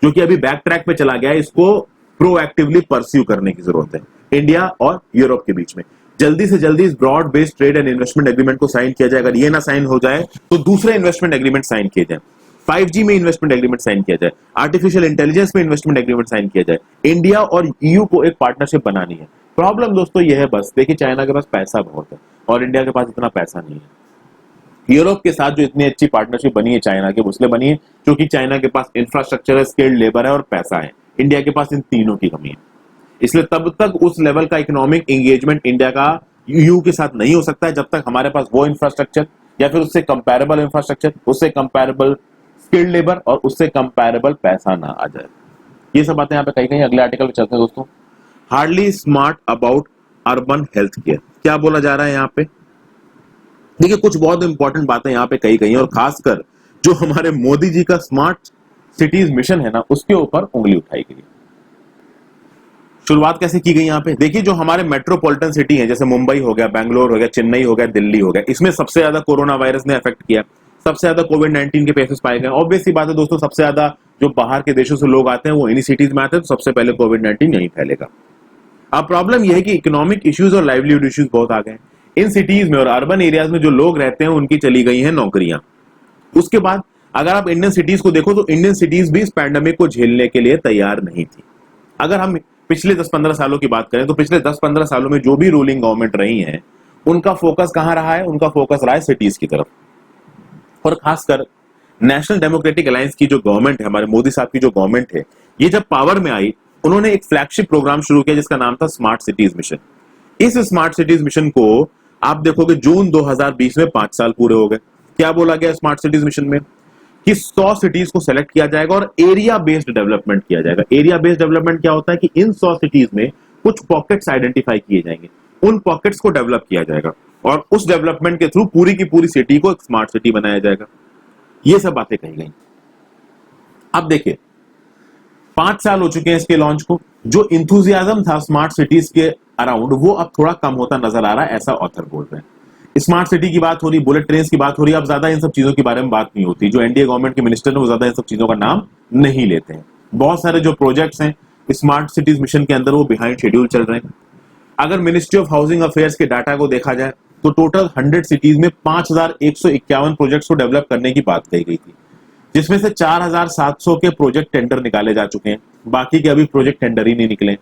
जो कि अभी बैक ट्रैक पे चला गया है, इसको प्रोएक्टिवली परस्यू करने की जरूरत है इंडिया और यूरोप के बीच में। जल्दी से जल्दी इस broad based trade and investment agreement को साइन किया जाए। अगर ये ना साइन हो जाए तो दूसरे इन्वेस्टमेंट एग्रीमेंट साइन किए जाए, 5G में इन्वेस्टमेंट एग्रीमेंट साइन किया जाए, आर्टिफिशियल इंटेलिजेंस में इन्वेस्टमेंट एग्रीमेंट साइन किया जाए। इंडिया और ईयू को एक पार्टनरशिप बनानी है। प्रॉब्लम दोस्तों ये है, बस देखिए चाइना के पास पैसा बहुत है और इंडिया के पास इतना पैसा नहीं है। यूरोप के साथ जो इतनी अच्छी पार्टनरशिप बनी है चाइना के, उसलिए बनी है क्योंकि चाइना के पास इंफ्रास्ट्रक्चर है, स्किल्ड लेबर है और पैसा है। इंडिया के पास इन तीनों की कमी है, इसलिए तब तक उस लेवल का इकोनॉमिक एंगेजमेंट इंडिया का यूयू के साथ नहीं हो सकता है जब तक हमारे पास वो इंफ्रास्ट्रक्चर या फिर उससे कंपैरेबल इंफ्रास्ट्रक्चर, उससे कंपैरेबल स्किल्ड लेबर और उससे कंपैरेबल पैसा ना आ जाए। ये सब बातें यहाँ पे कहीं कहीं अगले आर्टिकल में चलते हैं दोस्तों। Hardly smart about urban health care, क्या बोला जा रहा है यहाँ पे? देखिए कुछ बहुत इंपॉर्टेंट बातें यहाँ पे कही गई हैं और खासकर जो हमारे मोदी जी का स्मार्ट सिटीज मिशन है ना, उसके ऊपर उंगली उठाई गई है। शुरुआत कैसे की गई यहाँ पे देखिए, जो हमारे मेट्रोपॉलिटन सिटी है जैसे मुंबई हो गया, बैंगलोर हो गया, चेन्नई हो गया, दिल्ली हो गया, इसमें सबसे ज्यादा कोरोना वायरस ने अफेक्ट किया, सबसे ज्यादा कोविड-19 के केसेस पाए गए। ऑब्वियस सी बात है दोस्तों, सबसे ज्यादा जो बाहर के देशों से लोग आते हैं वो इन्हीं सिटीज में आते हैं, तो सबसे पहले कोविड-19 यहीं फैलेगा। अब प्रॉब्लम यह है कि इकोनॉमिक इश्यूज और लाइवलीहुड इश्यूज बहुत आ गए इन सिटीज में, और अर्बन एरियाज में जो लोग रहते हैं उनकी चली गई हैं नौकरियां। उसके बाद अगर आप इंडियन सिटीज को देखो तो इंडियन सिटीज भी इस पैंडेमिक को झेलने के लिए तैयार नहीं थी। अगर हम पिछले 10-15 सालों की बात करें तो पिछले 10-15 सालों में जो भी रूलिंग गवर्नमेंट रही है उनका फोकस कहां रहा है, उनका फोकस रहा है सिटीज की तरफ। और खासकर नेशनल डेमोक्रेटिक अलायंस की जो गवर्नमेंट है, हमारे मोदी साहब की जो गवर्नमेंट है, ये जब पावर में आई उन्होंने एक फ्लैगशिप प्रोग्राम शुरू किया जिसका नाम था स्मार्ट सिटीज मिशन। इस स्मार्ट सिटीज मिशन को आप देखोगे जून 2020 में 5 साल पूरे हो गए। क्या बोला गया स्मार्ट सिटीज मिशन में कि 100 सिटीज को सेलेक्ट किया जाएगा और एरिया बेस्ड डेवलपमेंट किया जाएगा। एरिया बेस्ड डेवलपमेंट क्या होता है कि इन 100 सिटीज में कुछ पॉकेट्स आइडेंटिफाई किए जाएंगे, उन पॉकेट्स को डेवलप किया जाएगा और उस डेवलपमेंट के थ्रू पूरी की पूरी सिटी को एक स्मार्ट सिटी बनाया जाएगा। ये सब बातें कही गई। अब देखिए 5 साल हो चुके हैं इसके लॉन्च को, जो इंथुजियाज्म था स्मार्ट सिटीज के अराउंड वो अब थोड़ा कम होता नजर आ रहा है, ऐसा ऑथर बोल रहे हैं। स्मार्ट सिटी की बात हो रही, बुलेट ट्रेन की बात हो रही है, अब ज्यादा इन सब चीजों के बारे में बात नहीं होती। जो एनडीए गवर्नमेंट के मिनिस्टर है वो ज्यादा इन सब चीजों का नाम नहीं लेते हैं। बहुत सारे जो प्रोजेक्ट्स हैं स्मार्ट सिटीज मिशन के अंदर वो बिहाइंड शेड्यूल चल रहे हैं। अगर मिनिस्ट्री ऑफ हाउसिंग अफेयर्स के डाटा को देखा जाए तो टोटल 100 सिटीज में 5151 प्रोजेक्ट्स को डेवलप करने की बात कही गई थी, जिसमें से 4700 के प्रोजेक्ट टेंडर निकाले जा चुके हैं, बाकी के अभी प्रोजेक्ट टेंडर ही नहीं निकले।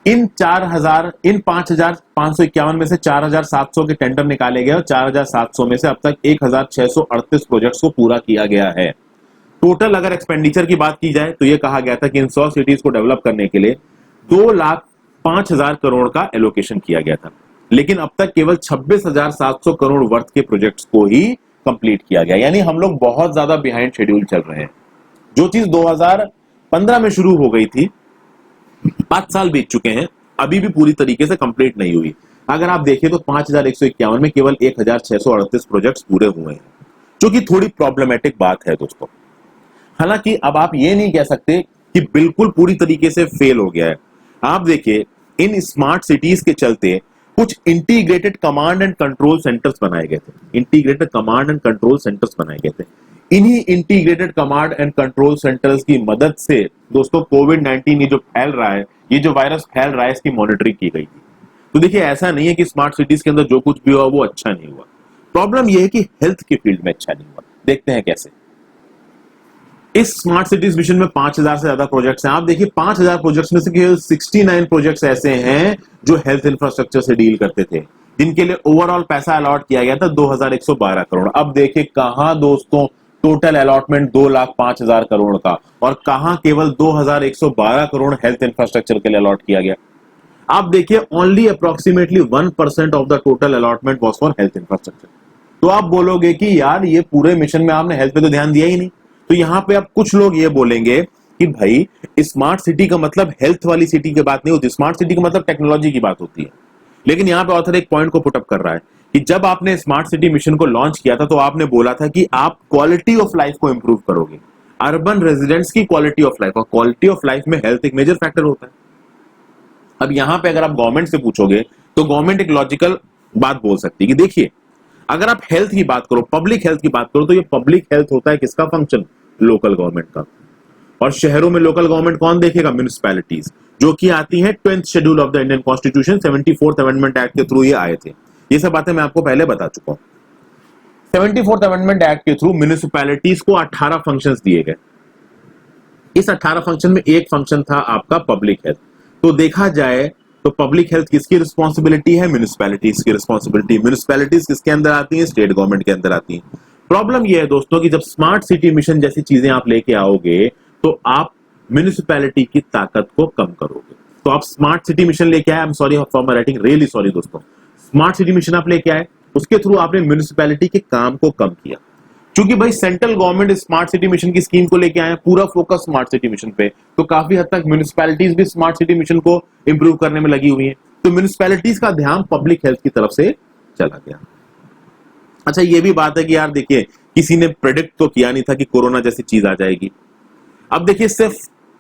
इन 5551 में से 4700 के टेंडर निकाले गए और 4700 में से अब तक 1638 प्रोजेक्ट्स को पूरा किया गया है। टोटल अगर एक्सपेंडिचर की बात की जाए तो यह कहा गया था कि इन 100 सिटीज को डेवलप करने के लिए 2,05,000 करोड़ का एलोकेशन किया गया था, लेकिन अब तक केवल 26,700 करोड़ वर्थ के प्रोजेक्ट्स को ही कंप्लीट किया गया। यानी हम लोग बहुत ज्यादा बिहाइंड शेड्यूल चल रहे हैं। जो चीज 2015 में शुरू हो गई थी 5 साल बीत चुके हैं, अभी भी पूरी तरीके से कंप्लीट नहीं हुई। अगर आप देखिए तो 5151 में केवल 1638 प्रोजेक्ट्स पूरे हुए हैं, जो कि थोड़ी प्रॉब्लमेटिक बात है दोस्तों। हालांकि अब आप ये नहीं कह सकते कि बिल्कुल पूरी तरीके से फेल हो गया है। आप देखिए इन स्मार्ट सिटीज के चलते कुछ integrated command and control centres बनाए गए थे। Integrated command and control centres बनाए गए थे। इन्हीं integrated command and control centres की मदद से दोस्तों कोविड-19 ये जो फैल रहा है, ये जो वायरस फैल रहा है, इसकी मॉनिटरिंग की गई थी। तो देखिए ऐसा नहीं है कि स्मार्ट सिटीज के अंदर जो कुछ भी हुआ वो अच्छा नहीं हुआ। प्रॉब्लम यह है कि हेल्थ के फील्ड में अच्छा नहीं हुआ। देखते हैं कैसे। इस स्मार्ट सिटीज मिशन में 5000 से ज्यादा प्रोजेक्ट्स हैं। आप देखिए 5000 प्रोजेक्ट्स में से केवल 69 प्रोजेक्ट्स ऐसे हैं जो हेल्थ इंफ्रास्ट्रक्चर से डील करते थे, जिनके लिए ओवरऑल पैसा अलॉट किया गया था 2112 करोड़। अब देखिए कहां दोस्तों टोटल अलॉटमेंट 2,05,000 करोड़ का, और कहां केवल 2112 करोड़ हेल्थ इंफ्रास्ट्रक्चर के लिए अलॉट किया गया। आप देखिए only approximately 1% of the total allotment was for health infrastructure. तो आप बोलोगे कि यार ये पूरे मिशन में आपने हेल्थ पे तो ध्यान दिया ही नहीं। तो यहां पे अब कुछ लोग ये बोलेंगे कि भाई स्मार्ट सिटी का मतलब हेल्थ वाली सिटी की बात नहीं होती, स्मार्ट सिटी का मतलब टेक्नोलॉजी की बात होती है। लेकिन यहां पे ऑथर एक पॉइंट को पुटअप कर रहा है कि जब आपने स्मार्ट सिटी मिशन को लॉन्च किया था तो आपने बोला था कि आप क्वालिटी ऑफ लाइफ को इंप्रूव करोगे, अर्बन रेजिडेंट्स की क्वालिटी ऑफ लाइफ, और क्वालिटी ऑफ लाइफ में हेल्थ एक मेजर फैक्टर होता है। अब यहां पे अगर आप गवर्नमेंट से पूछोगे तो गवर्नमेंट एक लॉजिकल बात बोल सकती है कि देखिए अगर आप हेल्थ की बात करो, पब्लिक हेल्थ की बात करो, तो ये पब्लिक हेल्थ होता है किसका फंक्शन? लोकल गवर्नमेंट का। और शहरों में लोकल गवर्नमेंट कौन देखेगा? म्युनिसिपैलिटीज, जो कि आती है 20th schedule of the Indian constitution 74th amendment act के थ्रू ये आए थे। ये सब बातें मैं आपको पहले बता चुका हूं। 74th अमेंडमेंट एक्ट के थ्रू म्युनिसिपैलिटीज को 18 फंक्शंस दिए गए। इस 18 फंक्शन में एक फंक्शन था आपका पब्लिक हेल्थ। तो देखा जाए तो पब्लिक हेल्थ किसकी रिस्पॉन्सिबिलिटी है? म्युनिसिपैलिटीज की रिस्पॉन्सिबिलिटी। म्युनिसिपैलिटीज किसके अंदर आती है? स्टेट गवर्नमेंट के अंदर आती है। प्रॉब्लम यह है दोस्तों कि जब स्मार्ट सिटी मिशन जैसी चीजें आप लेके आओगे तो आप म्युनिसिपैलिटी की ताकत को कम करोगे। तो आप स्मार्ट सिटी मिशन लेके आए, I am sorry for my writing, really sorry दोस्तों, स्मार्ट सिटी मिशन आप लेके आए, उसके थ्रू आपने म्युनिसिपैलिटी के काम को कम किया। क्योंकि भाई central government smart city mission की स्कीम को लेके आए, पूरा फोकस स्मार्ट सिटी मिशन पे, तो काफी हद तक म्युनिसिपैलिटीज भी स्मार्ट सिटी मिशन को इंप्रूव करने में लगी हुई है। तो म्युनिसिपैलिटीज का ध्यान पब्लिक हेल्थ की तरफ से चला गया। अच्छा ये भी बात है कि यार देखिए किसी ने प्रेडिक्ट तो किया नहीं था कि कोरोना जैसी चीज आ जाएगी। अब देखिए इससे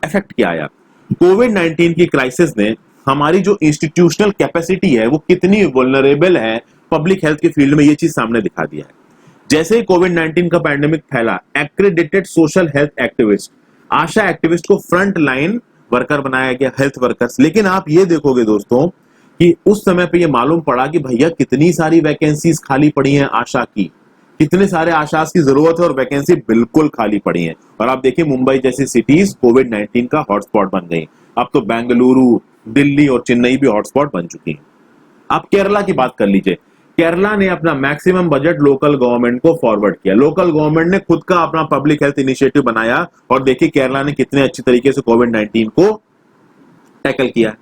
इफेक्ट क्या आया? कोविड 19 की क्राइसिस ने हमारी जो इंस्टीट्यूशनल कैपेसिटी है वो कितनी वल्नरेबल है पब्लिक हेल्थ के फील्ड में, ये चीज सामने दिखा दिया है। जैसे ही कोविड 19 का पैंडेमिक फैला, एक्रेडिटेड सोशल हेल्थ एक्टिविस्ट, आशा एक्टिविस्ट को फ्रंट लाइन वर्कर बनाया गया, हेल्थ वर्कर्स। लेकिन आप ये देखोगे दोस्तों कि उस समय पे ये मालूम पड़ा कि भैया कितनी सारी वैकेंसीज खाली पड़ी हैं आशा की, कितने सारे आशास की जरूरत है और वैकेंसी बिल्कुल खाली पड़ी है। और आप देखिए मुंबई जैसी सिटीज कोविड 19 का हॉटस्पॉट बन गई। अब तो बेंगलुरु, दिल्ली और चेन्नई भी हॉटस्पॉट बन चुकी हैं। आप केरला की बात कर लीजिए, केरला ने अपना मैक्सिमम बजट लोकल गवर्नमेंट को फॉरवर्ड किया। लोकल गवर्नमेंट ने खुद का अपना पब्लिक हेल्थ इनिशिएटिव बनाया और देखिए केरला ने कितने अच्छी तरीके से कोविड 19 को टैकल किया।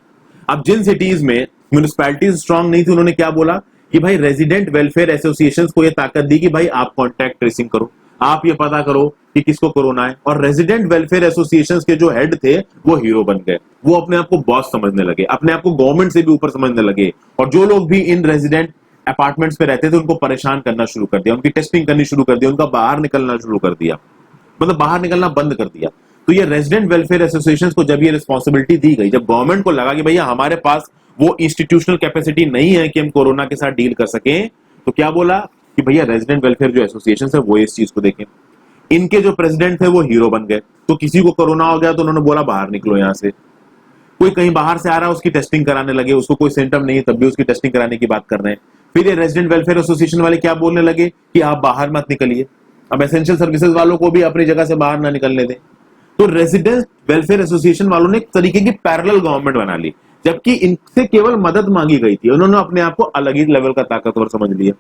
अब जिन सिटीज में म्युनिसिपैलिटीज स्ट्रांग नहीं थी, उन्होंने क्या बोला कि भाई रेजिडेंट वेलफेयर एसोसिएशंस को ये ताकत दी कि भाई आप कॉन्टैक्ट ट्रेसिंग करो, आप ये पता करो कि किसको कोरोना है। और रेजिडेंट वेलफेयर एसोसिएशंस के जो हेड थे वो हीरो बन गए, वो अपने आप को बॉस समझने लगे, अपने आप को गवर्नमेंट से भी ऊपर समझने लगे। और जो लोग भी इन रेजिडेंट अपार्टमेंट्स पे रहते थे उनको परेशान करना शुरू कर दिया, उनकी टेस्टिंग करनी शुरू कर दिया, उनका बाहर निकलना शुरू कर दिया, मतलब बाहर निकलना बंद कर दिया। तो ये रेजिडेंट वेलफेयर एसोसिएशंस को जब ये रिस्पॉन्सिबिलिटी दी गई, जब गवर्नमेंट को लगा कि भैया हमारे पास वो इंस्टीट्यूशनल कैपेसिटी नहीं है कि हम कोरोना के साथ डील कर सकें, तो क्या बोला कि भैया रेजिडेंट वेलफेयर जो एसोसिएशन है वो इस चीज को देखें। इनके जो प्रेसिडेंट थे वो हीरो बन गए। तो किसी को कोरोना हो गया तो उन्होंने बोला बाहर निकलो यहां से। कोई कहीं बाहर से आ रहा है उसकी टेस्टिंग कराने लगे, उसको कोई सिम्टम नहीं है तब भी उसकी टेस्टिंग कराने की बात कर रहे हैं। फिर ये रेजिडेंट वेलफेयर एसोसिएशन वाले क्या बोलने लगे कि आप बाहर मत निकलिए, अब एसेंशियल सर्विसेज वालों को भी अपनी जगह से बाहर ना निकलने दें। तो रेजिडेंट वेलफेयर एसोसिएशन वालों ने एक तरीके की पैरेलल गवर्नमेंट बना ली, जबकि इनसे केवल मदद मांगी गई थी, उन्होंने अपने आप को अलग ही लेवल का ताकतवर समझ लिया।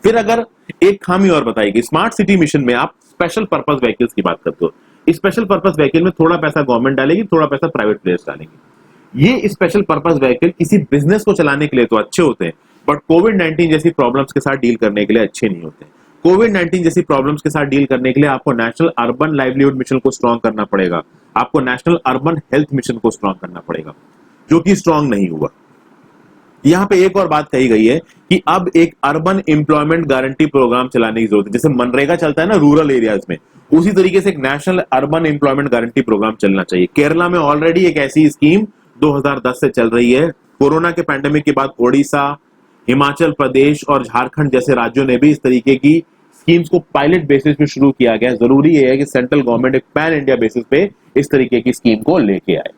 फिर अगर एक खामी और बताई गई, स्मार्ट सिटी मिशन में आप स्पेशल पर्पस व्हीकल्स की बात करते हो। स्पेशल पर्पस व्हीकल में थोड़ा पैसा गवर्नमेंट डालेगी, थोड़ा पैसा प्राइवेट प्लेयर्स डालेंगे। ये स्पेशल पर्पस व्हीकल किसी बिजनेस को चलाने के लिए तो अच्छे होते हैं, बट कोविड 19 जैसी प्रॉब्लम्स के साथ डील करने के लिए अच्छे नहीं होते। कोविड 19 जैसी प्रॉब्लम्स के साथ डील करने के लिए आपको नेशनल अर्बन लाइवलीहुड मिशन को स्ट्रॉन्ग करना पड़ेगा, आपको नेशनल अर्बन हेल्थ मिशन को स्ट्रॉन्ग करना पड़ेगा, जो कि स्ट्रॉन्ग नहीं हुआ। यहां पे एक और बात कही गई है कि अब एक अर्बन एम्प्लॉयमेंट गारंटी प्रोग्राम चलाने की जरूरत है। जैसे मनरेगा चलता है ना रूरल एरियाज में, उसी तरीके से एक national urban employment guarantee programme चलना चाहिए। केरला में ऑलरेडी एक ऐसी स्कीम 2010 से चल रही है। कोरोना के पैंडेमिक के बाद ओडिशा, हिमाचल प्रदेश और झारखंड जैसे राज्यों ने भी इस तरीके की स्कीम्स को पायलट बेसिस पे शुरू किया गया। जरूरी है कि सेंट्रल गवर्नमेंट एक पैन इंडिया बेसिस पे इस तरीके की स्कीम को लेके आए।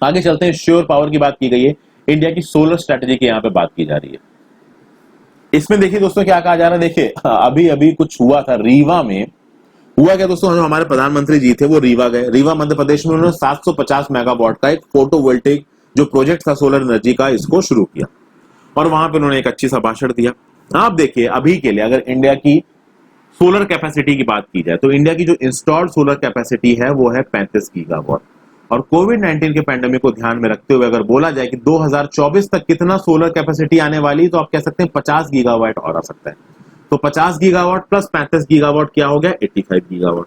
आगे चलते हैं, श्योर पावर की बात की गई है, इंडिया की सोलर स्ट्रेटेजी की यहाँ पे बात की जा रही है। इसमें देखिए दोस्तों क्या कहा जा रहा है, देखिए अभी अभी कुछ हुआ था रीवा में। हुआ क्या दोस्तों, जो हमारे प्रधानमंत्री जी थे वो रीवा गए। रीवा मध्य प्रदेश में उन्होंने 750 मेगावाट का एक फोटोवोल्टेइक जो प्रोजेक्ट था सोलर एनर्जी का, इसको शुरू किया और वहां पे उन्होंने एक अच्छी सा भाषण दिया। आप देखिए अभी के लिए अगर इंडिया की सोलर कैपेसिटी की बात की जाए तो इंडिया की जो इंस्टॉल्ड सोलर कैपेसिटी है वो है 35 गीगावाट। और कोविड 19 के पैंडेमिक को ध्यान में रखते हुए अगर बोला जाए कि 2024 तक कितना सोलर कैपेसिटी आने वाली, तो आप कह सकते हैं 50 गीगावाट और आ सकता है। तो 50 गीगावाट प्लस 35 गीगावाट क्या हो गया, 85 गीगावाट।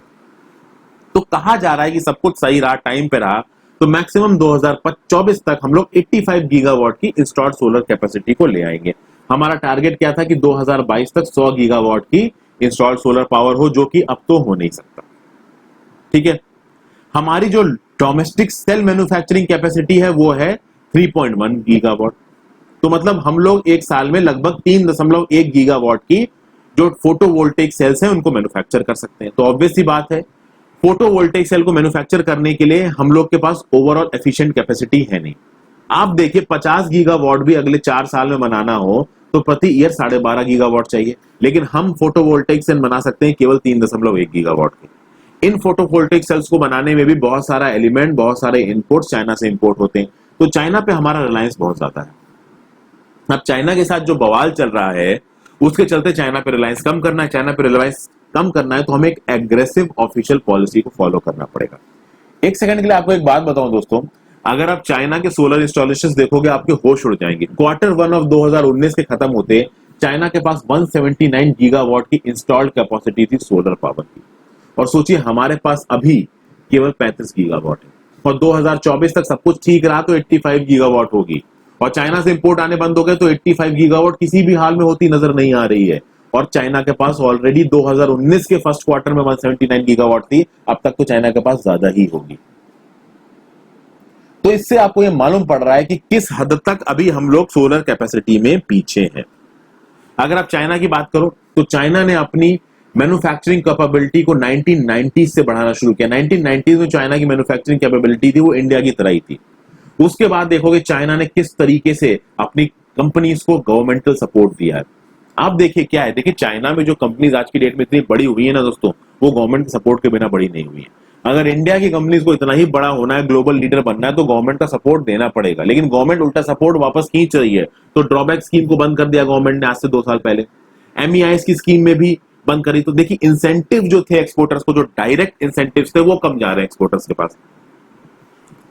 तो कहा जा रहा है कि सब कुछ सही रहा, टाइम पे रहा, तो मैक्सिमम 2024 तक हम लोग 85 गीगावाट की इंस्टॉल्ड सोलर कैपेसिटी को ले आएंगे। हमारा टारगेट क्या था कि 2022 तक 100 गीगावाट की इंस्टॉल्ड सोलर पावर हो, जो कि अब तो हो नहीं सकता। ठीक है, हमारी जो डोमेस्टिक सेल मैन्युफैक्चरिंग कैपेसिटी है वो है 3.1 गीगावाट। तो मतलब हम लोग एक साल में लगभग 3.1 गीगावाट की जो फोटोवोल्टेइक सेल्स हैं उनको मैन्युफैक्चर कर सकते हैं। तो ऑब्वियस सी बात है, फोटोवोल्टेइक सेल को मैन्युफैक्चर करने के लिए हम लोग के पास ओवरऑल एफिशिएंट कैपेसिटी है नहीं। आप देखिए 50 गीगावाट भी अगले 4 साल में बनाना हो तो प्रति ईयर 12.5 गीगावाट चाहिए, लेकिन हम फोटोवोल्टेइक सेल बना सकते हैं केवल 3.1 गीगावाट के। इन फोटोवोल्टेइक सेल्स को बनाने में भी बहुत सारा एलिमेंट, बहुत सारे इनपुट्स चाइना से इंपोर्ट होते हैं। तो चाइना पे हमारा रिलायंस बहुत ज्यादा है। अब चाइना के साथ जो बवाल चल रहा है उसके चलते चाइना पे रिलायंस कम करना है। चाइना पे रिलायंस कम करना है तो हमें एक एग्रेसिव ऑफिशियल पॉलिसी को फॉलो करना पड़ेगा। एक सेकंड के लिए आपको एक बात बताऊं दोस्तों, अगर आप चाइना के सोलर इंस्टॉलेशंस देखोगे आपके होश उड़ जाएंगे। Q1 ऑफ 2019 के खत्म होते चाइना के पास 179 गीगावाट की इंस्टॉल्ड कैपेसिटी थी सोलर पावर की, और सोचिए हमारे पास अभी केवल 35 गीगावाट है। और 2024 तक सब कुछ ठीक रहा तो 85 गीगावाट होगी, और चाइना से इंपोर्ट आने बंद हो गए तो 85 गीगावाट किसी भी हाल में होती नजर नहीं आ रही है। और चाइना के पास ऑलरेडी 2019 के फर्स्ट क्वार्टर में 179 गीगावाट थी, अब तक तो चाइना के पास ज्यादा ही होगी। तो इससे आपको यह मालूम पड़ रहा है कि किस हद तक अभी हम लोग सोलर कैपेसिटी में पीछे हैं। अगर आप चाइना की बात करो तो चाइना ने अपनी मैन्युफैक्चरिंग कैपेबिलिटी को 1990 से बढ़ाना शुरू किया। 1990 में चाइना की मैन्युफैक्चरिंग कैपेबिलिटी थी वो इंडिया की तरह ही थी। उसके बाद देखोगे चाइना ने किस तरीके से अपनी कंपनीज को गवर्नमेंटल सपोर्ट दिया है। आप देखिए क्या है, देखिए चाइना में जो कंपनीज आज की डेट में इतनी बड़ी हुई है ना दोस्तों, वो गवर्नमेंट के सपोर्ट के बिना बड़ी नहीं हुई है। अगर इंडिया की कंपनीज को इतना ही बड़ा होना है, ग्लोबल लीडर बनना है, तो गवर्नमेंट का सपोर्ट देना पड़ेगा। लेकिन गवर्नमेंट उल्टा सपोर्ट वापस खींच रही है। तो ड्रॉबैक स्कीम को बंद कर दिया गवर्नमेंट ने आज से 2 साल पहले। एमईआईएस की स्कीम में भी बंद करी। तो देखिए इंसेंटिव जो थे एक्सपोर्टर्स को, जो डायरेक्ट इंसेंटिव्स थे, वो कम जा रहे हैं एक्सपोर्टर्स के पास।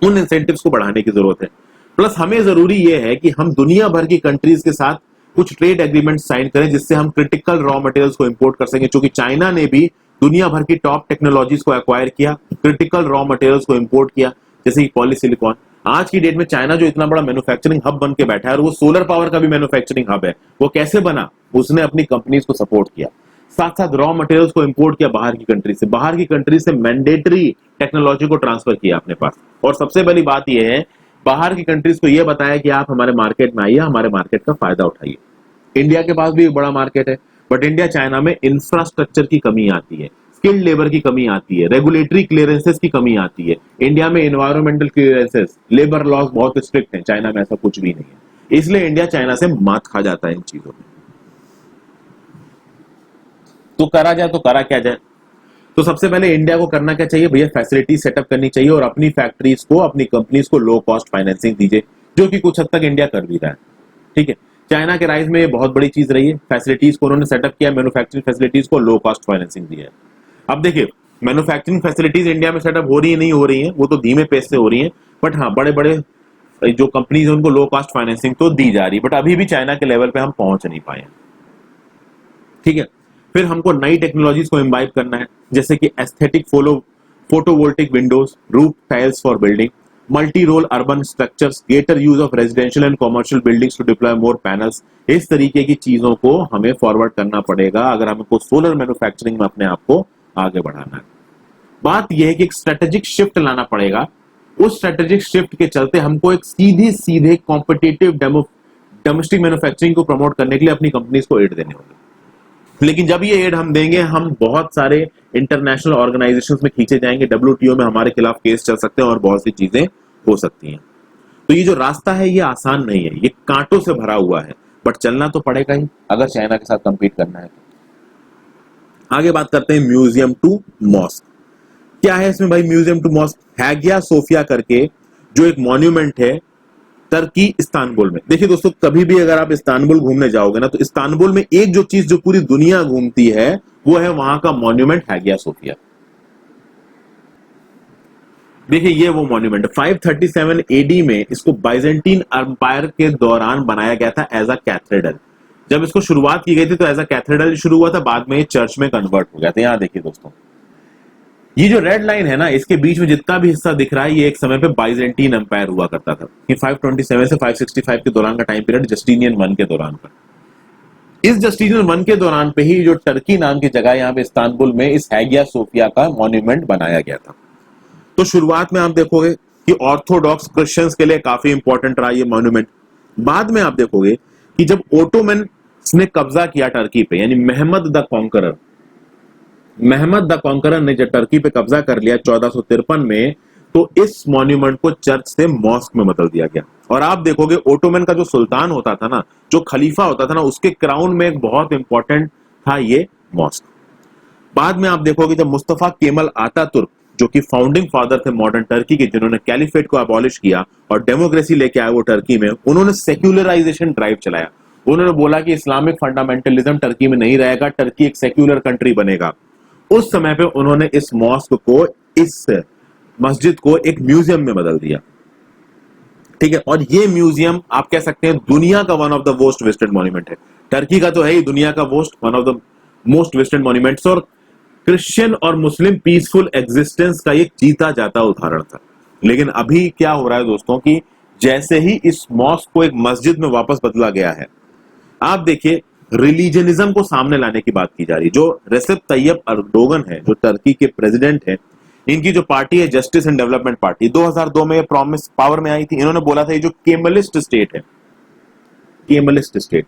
उन इंसेंटिव्स को बढ़ाने की जरूरत है। प्लस हमें जरूरी यह है कि हम दुनिया भर की कंट्रीज के साथ कुछ ट्रेड एग्रीमेंट साइन करें जिससे हम क्रिटिकल रॉ मटेरियल्स को इंपोर्ट कर सकें, क्योंकि चाइना ने भी दुनिया भर की टॉप टेक्नोलॉजीज को एक्वायर किया, क्रिटिकल रॉ मटेरियल्स को इंपोर्ट किया, जैसे कि पॉलीसिलिकॉन। आज की डेट में चाइना जो इतना बड़ा मैन्युफैक्चरिंग हब बन के बैठा है और वो सोलर पावर का भी मैन्युफैक्चरिंग हब है, वो कैसे बना? उसने अपनी कंपनीज को सपोर्ट किया, साथ साथ रॉ मटेरियल्स को इंपोर्ट किया बाहर की कंट्री से, बाहर की कंट्री से मैंडेटरी टेक्नोलॉजी को ट्रांसफर किया अपने पास। और सबसे पहली बात यह है, बाहर की कंट्रीज को यह बताया कि आप हमारे मार्केट में आइए, हमारे मार्केट का फायदा उठाइए। इंडिया के पास भी एक बड़ा मार्केट है, बट इंडिया चाइना में इंफ्रास्ट्रक्चर की कमी आती है, स्किल्ड लेबर की कमी आती है, रेगुलेटरी क्लियरेंसेस की कमी आती है। इंडिया में एनवायरमेंटल क्लियरेंसेस, लेबर लॉज बहुत स्ट्रिक्ट हैं, चाइना में ऐसा कुछ भी नहीं है। इसलिए इंडिया चाइना से मात खा जाता है इन चीजों में। तो करा जाए तो करा क्या जाए? तो सबसे पहले इंडिया को करना क्या चाहिए भैया? फैसिलिटी सेटअप करनी चाहिए और अपनी फैक्ट्रीज को, अपनी कंपनीज को लो कॉस्ट फाइनेंसिंग दीजिए, जो कि कुछ हद तक इंडिया कर भी रहा है। ठीक है, चाइना के राइज में ये बहुत बड़ी चीज रही है। फैसिलिटीज को उन्होंने सेटअप किया, मैन्युफैक्चरिंग फैसिलिटीज को लो कॉस्ट फाइनेंसिंग दी है। अब देखिए मैन्युफैक्चरिंग फैसिलिटीज इंडिया में सेटअप हो रही है, नहीं हो रही है, वो तो धीमे पेस से हो रही है, बट हाँ बड़े बड़े जो कंपनीज है उनको लो कॉस्ट फाइनेंसिंग तो दी जा रही है, बट अभी भी चाइना के लेवल पे हम पहुंच नहीं पाए। ठीक है, फिर हमको नई टेक्नोलॉजीज को इम्बाइब करना है, जैसे कि aesthetic photovoltaic windows, roof tiles for building, multi role urban structures, greater use of residential and commercial buildings to deploy more panels. इस तरीके की चीजों को हमें फॉरवर्ड करना पड़ेगा अगर हमको सोलर मैन्युफैक्चरिंग में अपने आप को आगे बढ़ाना है। बात यह है कि एक स्ट्रेटेजिक शिफ्ट लाना पड़ेगा। उस स्ट्रेटेजिक शिफ्ट के चलते हमको एक सीधे कॉम्पिटिटिव डोमेस्टिक मैन्युफैक्चरिंग को प्रमोट करने के लिए अपनी कंपनीज को एड देने होंगे। लेकिन जब ये एड हम देंगे, हम बहुत सारे इंटरनेशनल ऑर्गेनाइजेशंस में खींचे जाएंगे, WTO में हमारे खिलाफ केस चल सकते हैं और बहुत सी चीजें हो सकती हैं। तो ये जो रास्ता है ये आसान नहीं है, ये कांटों से भरा हुआ है, बट चलना तो पड़ेगा ही अगर चाइना के साथ कंपीट करना है तो। आगे बात करते हैं म्यूजियम टू मॉस्क। क्या है इसमें भाई म्यूजियम टू मॉस्क? हैगिया सोफिया करके जो एक मॉन्यूमेंट है टर्की इस्तानबुल में। देखिए दोस्तों, कभी भी अगर आप इस्तानबुल घूमने जाओगे ना, तो इस्तानबुल में एक जो चीज जो पूरी दुनिया घूमती है वो है वहां का मॉन्यूमेंट हैगिया सोफिया। देखिए ये वो मॉन्यूमेंट 537 AD में इसको बाइजेंटीन एम्पायर के दौरान बनाया गया था एज अ कैथेड्रल। जब इसको शुरुआत की गई थी तो एज अ कैथेड्रल शुरू हुआ था, बाद में चर्च में कन्वर्ट हो गया था। यहां देखिए दोस्तों, ये जो रेड लाइन है ना, इसके बीच में जितना भी हिस्सा दिख रहा है, ये एक समय पे बाइजेंटीन एम्पायर हुआ करता था। ये 527 से 565 के दौरान का टाइम पीरियड जस्टिनियन 1 के दौरान का। इस जस्टिनियन 1 के दौरान पे ही जो टर्की नाम की जगह यहाँ पे इस्तानबुल में इस हैगिया सोफिया का मॉन्यूमेंट बनाया गया था। तो शुरुआत में आप देखोगे कि ऑर्थोडॉक्स क्रिश्चियंस के लिए काफी इंपॉर्टेंट रहा ये मॉन्यूमेंट। बाद में आप देखोगे कि जब ओटोमन ने कब्जा किया टर्की पे, यानी महमद द कॉन्करर ने जब टर्की पे कब्जा कर लिया 1453 में, तो इस मॉन्यूमेंट को चर्च से मॉस्क में बदल दिया गया। और आप देखोगे ओटोमन का जो सुल्तान होता था ना, जो खलीफा होता था ना, उसके क्राउन में एक बहुत इंपॉर्टेंट था ये मॉस्क। बाद में आप देखोगे जब मुस्तफा केमल आतातुर्क, जो कि फाउंडिंग फादर थे मॉडर्न टर्की के, जिन्होंने कैलिफेट को अबॉलिश किया और डेमोक्रेसी लेके आए वो टर्की में, उन्होंने सेक्युलराइजेशन ड्राइव चलाया। उन्होंने बोला कि इस्लामिक फंडामेंटलिज्म टर्की में नहीं रहेगा, टर्की एक सेक्युलर कंट्री बनेगा। उस समय पे उन्होंने इस मॉस्क को, इस मस्जिद को एक म्यूजियम में बदल दिया। ठीक है, और ये म्यूजियम आप कह सकते हैं दुनिया का one of the most visited monument है। टर्की का तो है ही दुनिया का one of the most visited monuments, और क्रिश्चियन और मुस्लिम पीसफुल एग्जिस्टेंस का एक जीता जाता उदाहरण था। लेकिन अभी क्या हो रहा है दोस्तों कि जैसे ही इस मॉस्क को एक मस्जिद में वापस बदला गया है, आप देखिए रिलीजनिज्म को सामने लाने की बात की जा रही है। जो रेसेप तैयब अर्दोगन है, जो टर्की के प्रेसिडेंट है, इनकी जो पार्टी है जस्टिस एंड डेवलपमेंट पार्टी, 2002 में ये प्रॉमिस पावर में आई थी। इन्होंने बोला था ये जो केमलिस्ट स्टेट है, केमलिस्ट स्टेट,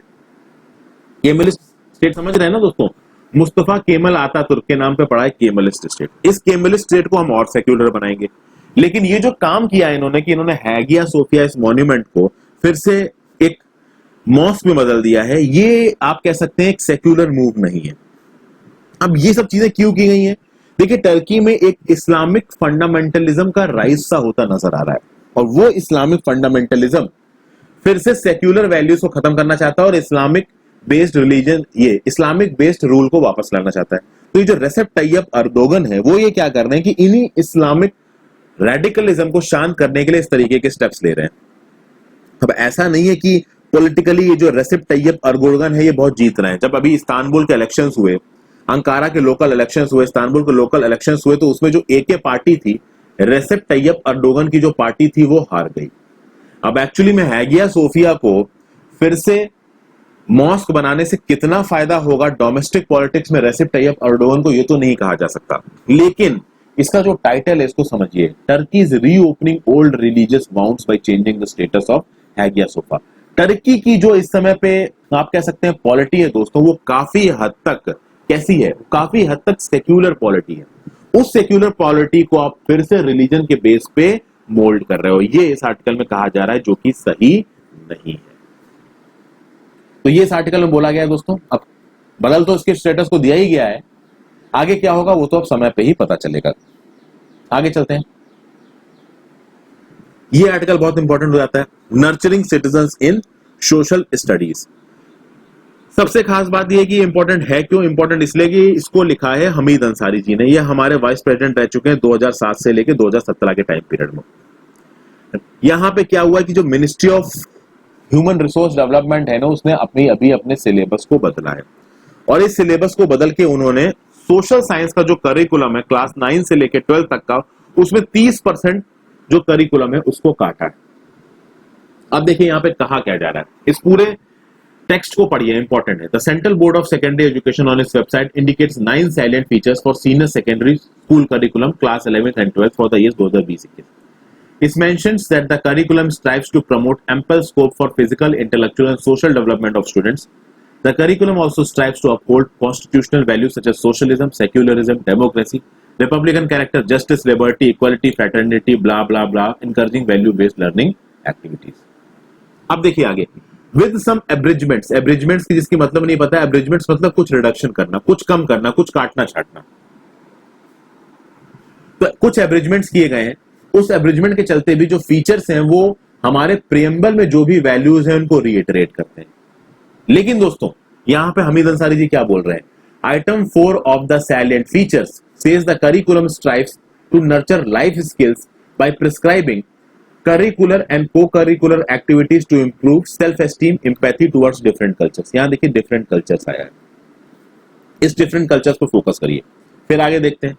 केमलिस्ट स्टेट समझ रहे हैं ना दोस्तों, मुस्तफा केमल आतातुर्क के नाम पे पड़ा है केमलिस्ट स्टेट। इस केमलिस्ट स्टेट को हम और सेक्युलर बनाएंगे। लेकिन ये जो काम किया इन्होंने कि इन्होंने हैगिया सोफिया इस मॉन्यूमेंट को फिर से एक मॉस्क में बदल दिया है, ये आप कह सकते हैं एक सेक्युलर मूव नहीं है। अब ये सब चीजें क्यों की गई हैं? देखिए, टर्की में एक इस्लामिक फंडामेंटलिज्म का राइज सा होता नजर आ रहा है, और वो इस्लामिक फंडामेंटलिज्म फिर से सेक्युलर वैल्यूज को खत्म करना चाहता है और इस्लामिक बेस्ड रिलीजन, ये इस्लामिक बेस्ड रूल को वापस लाना चाहता है। तो ये जो रेसेप तैयब अर्दोगन है, वो ये क्या कर रहे हैं कि इन्हीं इस्लामिक रेडिकलिज्म को शांत करने के लिए इस तरीके के स्टेप्स ले रहे हैं। अब ऐसा नहीं है कि पॉलिटिकली ये जो रेसेप तैयब अर्दोगन है ये बहुत जीत रहे हैं। जब अभी इस्तांबुल के इलेक्शंस हुए, अंकारा के लोकल इलेक्शंस हुए, इस्तांबुल के लोकल इलेक्शंस हुए, तो उसमें जो एके पार्टी थी, रेसेप तैयब अर्दोगन की जो पार्टी थी, वो हार गई। अब एक्चुअली में हैगिया सोफिया को फिर से मॉस्क बनाने से कितना फायदा होगा डोमेस्टिक पॉलिटिक्स में रेसेप तैयब अर्दोगन को, ये तो नहीं कहा जा सकता। लेकिन इसका जो टाइटल है इसको समझिए, Turkey's reopening old religious wounds by changing the status of Hagia Sophia. Turkey की जो इस समय पे आप कह सकते हैं पॉलिटी है दोस्तों, वो काफी हद तक कैसी है, काफी हद तक सेक्युलर पॉलिटी है। उस सेक्युलर पॉलिटी को आप फिर से रिलीजन के बेस पे मोल्ड कर रहे हो, ये इस आर्टिकल में कहा जा रहा है, जो कि सही नहीं है। तो ये इस आर्टिकल में बोला गया है दोस्तों। अब बदल तो इसके स्टेटस को दिया ही गया है, आगे क्या होगा वो तो अब समय पे ही पता चलेगा। आगे चलते हैं। ये आर्टिकल बहुत इंपॉर्टेंट हो जाता है, नर्चरिंग सिटीजंस इन सोशल स्टडीज। सबसे खास बात यह कि इंपॉर्टेंट है क्यों? इंपॉर्टेंट इसलिए कि इसको लिखा है हमीद अंसारी जी ने। ये हमारे वाइस प्रेसिडेंट रह चुके हैं 2007 से लेकर 2017 के टाइम पीरियड में। यहां पे क्या हुआ कि जो ministry of human resource development है ना, उसने अभी अपने सिलेबस को बदला है, और इस सिलेबस को बदल के उन्होंने सोशल साइंस का जो करिकुलम है क्लास 9 से लेकर 12 तक का, उसमें 30% जो करिकुलम है उसको काटा है। अब देखिए यहां पे कहा क्या जा रहा है, इस पूरे टेक्स्ट को पढ़िए, इंपॉर्टेंट है। The central board of secondary education on its website indicates 9 salient features for senior secondary school curriculum class 11th and 12th for the year 2020-21. It mentions that the curriculum strives to promote ample scope for physical, intellectual, and social development of students. The curriculum also strives to uphold constitutional values such as socialism, secularism, democracy, republican character, justice, liberty, equality, fraternity, blah blah blah, encouraging value-based learning activities. अब देखिए आगे, with some abridgments, abridgments की जिसकी मतलब नहीं पता है, abridgments मतलब कुछ रिडक्शन करना, कुछ कम करना, कुछ काटना छाटना। तो कुछ abridgments किए गए हैं, उस एब्रिजमेंट के चलते भी जो फीचर्स हैं वो हमारे प्रियम्बल में जो भी वैल्यूज हैं उनको रीइटरेट करते हैं। लेकिन दोस्तों यहां पे हमीद अंसारी जी क्या बोल रहे हैं, item 4 of the salient features says the curriculum strives to nurture life skills by prescribing curricular and co curricular activities to improve self esteem, empathy towards different cultures. यहां देखिए डिफरेंट कल्चर्स आया है, इस डिफरेंट कल्चर्स पर focus करिए। फिर आगे देखते हैं,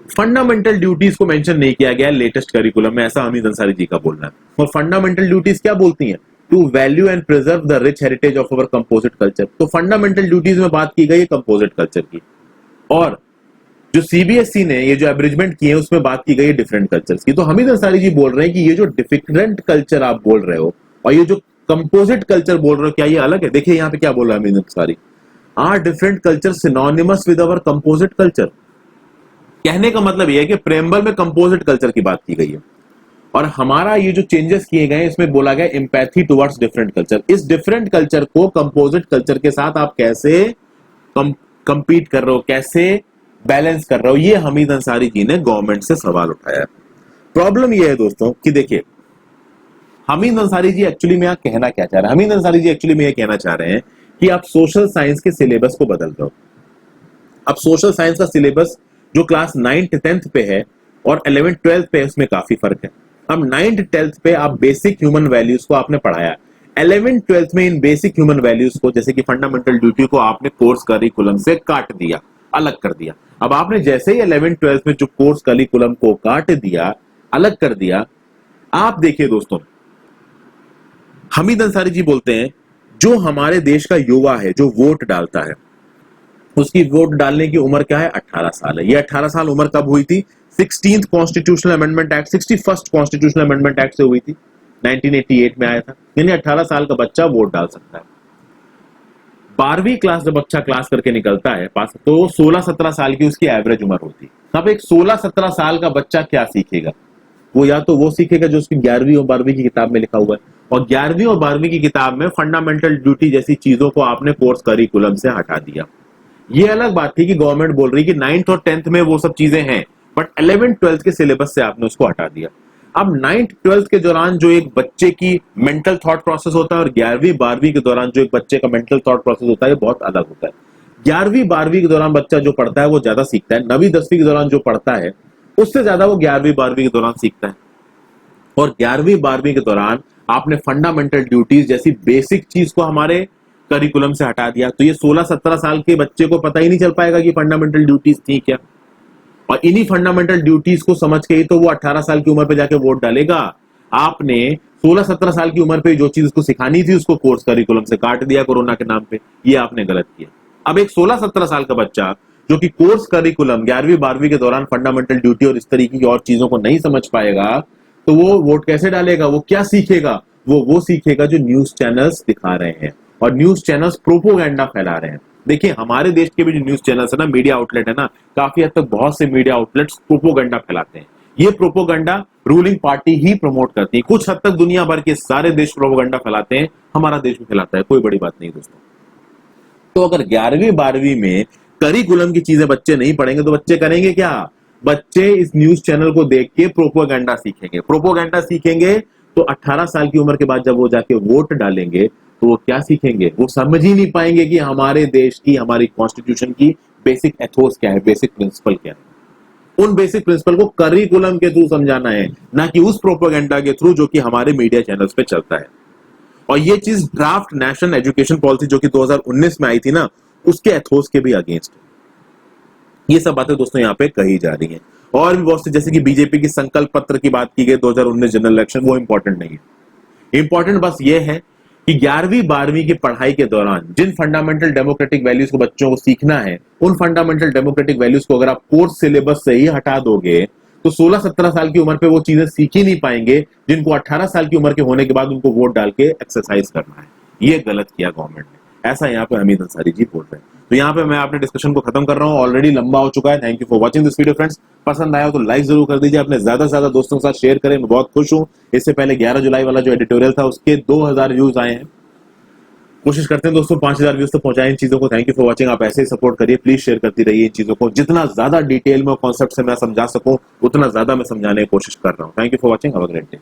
फंडामेंटल ड्यूटीज को मेंशन नहीं किया गया लेटेस्ट करिकुलम में, ऐसा हमीद अंसारी जी का बोलना है। और फंडामेंटल ड्यूटीज क्या बोलती हैं? To value and preserve the rich heritage of our composite culture. तो फंडामेंटल ड्यूटीज में बात की गई है कंपोजिट कल्चर की, और जो सीबीएसई ने ये जो एब्रिजमेंट किए हैं उसमें बात की गई है डिफरेंट कल्चर्स की। तो हमीद अंसारी जी बोल रहे हैं कि ये जो डिफरेंट कल्चर आप बोल रहे हो और ये जो कंपोजिट कल्चर बोल रहे हो, क्या ये अलग है? देखिए यहाँ पे क्या बोल रहा है Hamid Ansari, are different culture synonymous with our composite culture. कहने का मतलब यह है कि प्रेम्बल में कंपोजिट कल्चर की बात की गई है, और हमारा ये जो चेंजेस किए गए इसमें बोला गया एम्पैथी टुवर्ड्स डिफरेंट कल्चर। इस डिफरेंट कल्चर को कंपोजिट कल्चर के साथ आप कैसे कंपीट कर रहे हो, कैसे बैलेंस कर रहे हो, ये हमीद अंसारी जी ने गवर्नमेंट से सवाल उठाया है। प्रॉब्लम ये है दोस्तों कि देखिए हमीद अंसारी जी एक्चुअली में यहाँ कहना क्या चाह रहे हैं, हमीद अंसारी जी एक्चुअली में ये कहना चाह रहे हैं कि आप सोशल साइंस के सिलेबस को बदल दो। अब सोशल साइंस का सिलेबस जो क्लास 9th 10th पे है और 11th 12th पे, उसमें काफी फर्क है। अब 9th 12th पे आप बेसिक ह्यूमन वैल्यूज को आपने पढ़ाया, 11th 12th में इन बेसिक ह्यूमन वैल्यूज को जैसे कि फंडामेंटल ड्यूटी को आपने कोर्स करिकुलम से काट दिया, अलग कर दिया। अब आपने जैसे ही 11th 12th में जो कोर्स करिकुलम को काट दिया, अलग कर दिया, आप देखिए दोस्तों हमीद अंसारी जी बोलते हैं जो हमारे देश का युवा है जो वोट डालता है, उसकी वोट डालने की उम्र क्या है? 18 साल है। ये 18 साल उम्र कब हुई थी? 16th constitutional amendment act, 61st constitutional amendment act से हुई थी, 1988 में आया था। यानी 18 साल का बच्चा वोट डाल सकता है। 12वीं क्लास जब बच्चा क्लास करके निकलता है पास, तो 16-17 साल की उसकी एवरेज उम्र होती है। अब एक 16-17 साल का बच्चा क्या सीखेगा? वो या तो वो सीखेगा जो उसकी 11वीं और 12वीं की किताब में लिखा हुआ है, और 11वीं और 12वीं की किताब में फंडामेंटल ड्यूटी जैसी चीजों को आपने कोर्स करिकुलम से हटा दिया। ये अलग बात थी कि गवर्नमेंट बोल रही कि 9th और 10th में वो सब चीजें हैं, बट 11th 12th के सिलेबस से आपने उसको हटा दिया। अब 9th 12th के दौरान जो एक बच्चे की मेंटल थॉट प्रोसेस होता है और 11वीं 12वीं के दौरान जो एक बच्चे का मेंटल थॉट प्रोसेस होता है बहुत अलग होता है। 11वीं 12वीं के दौरान बच्चा जो पढ़ता है वो ज्यादा सीखता है, 9वीं 10वीं के दौरान जो पढ़ता है उससे ज्यादा वो 11वीं 12वीं के दौरान सीखता है। और 11वीं 12वीं के दौरान आपने फंडामेंटल ड्यूटीज जैसी बेसिक चीज को हमारे करिकुलम से हटा दिया, तो ये 16-17 साल के बच्चे को पता ही नहीं चल पाएगा कि फंडामेंटल ड्यूटीज थी क्या। और इन्हीं फंडामेंटल ड्यूटीज को समझ के ही तो वो 18 साल की उम्र पे जाके वोट डालेगा। आपने 16-17 साल की उम्र पे जो चीज उसको सिखानी थी उसको कोर्स करिकुलम से काट दिया कोरोना के नाम पे। ये आपने गलत किया। अब एक 16-17 साल का बच्चा जो कि कोर्स करिकुलम 11वीं 12वीं के दौरान फंडामेंटल ड्यूटी और इस तरीके की और चीजों को नहीं समझ पाएगा, तो वो वोट कैसे डालेगा? वो क्या सीखेगा? वो सीखेगा जो न्यूज चैनल्स दिखा रहे हैं, और न्यूज चैनल्स प्रोपोगेंडा फैला रहे हैं। देखिए हमारे देश के भी जो न्यूज चैनल्स है ना, मीडिया आउटलेट है ना, काफी हद तक बहुत से मीडिया आउटलेट्स प्रोपोगेंडा फैलाते हैं। ये प्रोपोगेंडा रूलिंग पार्टी ही प्रमोट करती है। कुछ हद तक दुनिया भर के सारे देश प्रोपोगेंडा फैलाते हैं, हमारा देश भी फैलाता है, कोई बड़ी बात नहीं दोस्तों। तो अगर 11वीं 12वीं में करिकुलम की चीजें बच्चे नहीं पढ़ेंगे तो बच्चे करेंगे क्या? बच्चे इस न्यूज चैनल को देख के प्रोपोगेंडा सीखेंगे। प्रोपोगेंडा सीखेंगे तो 18 साल की उम्र के बाद जब वो जाके वोट डालेंगे तो वो क्या सीखेंगे? वो समझ ही नहीं पाएंगे कि हमारे देश की, हमारी कॉन्स्टिट्यूशन की बेसिक एथोस क्या है, बेसिक प्रिंसिपल क्या है। उन बेसिक प्रिंसिपल को करिकुलम के थ्रू समझाना है, ना कि उस प्रोपोगेंडा के थ्रू जो कि हमारे मीडिया चैनल्स पे चलता है। और ये चीज ड्राफ्ट नेशनल एजुकेशन पॉलिसी जो कि 2019 में आई थी ना, उसके एथोस के भी अगेंस्ट है। ये सब बातें दोस्तों यहाँ पे कही जा रही हैं। और भी बहुत से, जैसे कि बीजेपी की संकल्प पत्र की बात की गई 2019 जनरल इलेक्शन, वो इंपॉर्टेंट नहीं है। इंपॉर्टेंट बस ये है कि 11वीं 12वीं की पढ़ाई के दौरान जिन फंडामेंटल डेमोक्रेटिक वैल्यूज को बच्चों को सीखना है, उन फंडामेंटल डेमोक्रेटिक वैल्यूज को अगर आप कोर्स सिलेबस से ही हटा दोगे तो 16-17 साल की उम्र पे वो चीजें सीख ही नहीं पाएंगे जिनको 18 साल की उम्र के होने के बाद उनको वोट डाल के एक्सरसाइज करना है। ये गलत किया गवर्नमेंट ने, ऐसा यहाँ पे हमीद अंसारी जी बोल रहे हैं। तो यहाँ पे मैं अपने डिस्कशन को खत्म कर रहा हूँ, ऑलरेडी लंबा हो चुका है। Thank you for watching this video friends. पसंद आया हो तो लाइक जरूर कर दीजिए, अपने ज्यादा से ज्यादा दोस्तों के साथ शेयर करें। मैं बहुत खुश हूँ, इससे पहले 11 जुलाई वाला जो एडिटोरियल था उसके 2000 व्यूज आए हैं। कोशिश करते हैं दोस्तों 5000 व्यूज तक पहुंचाएं इन चीजों को। Thank you for watching. आप ऐसे ही सपोर्ट करिए, प्लीज शेयर करती रहिए इन चीजों को। जितना ज्यादा डिटेल में कॉन्सेप्ट से मैं समझा सकूं उतना ज्यादा मैं समझाने की कोशिश कर रहा हूं। Thank you for watching, have a great day.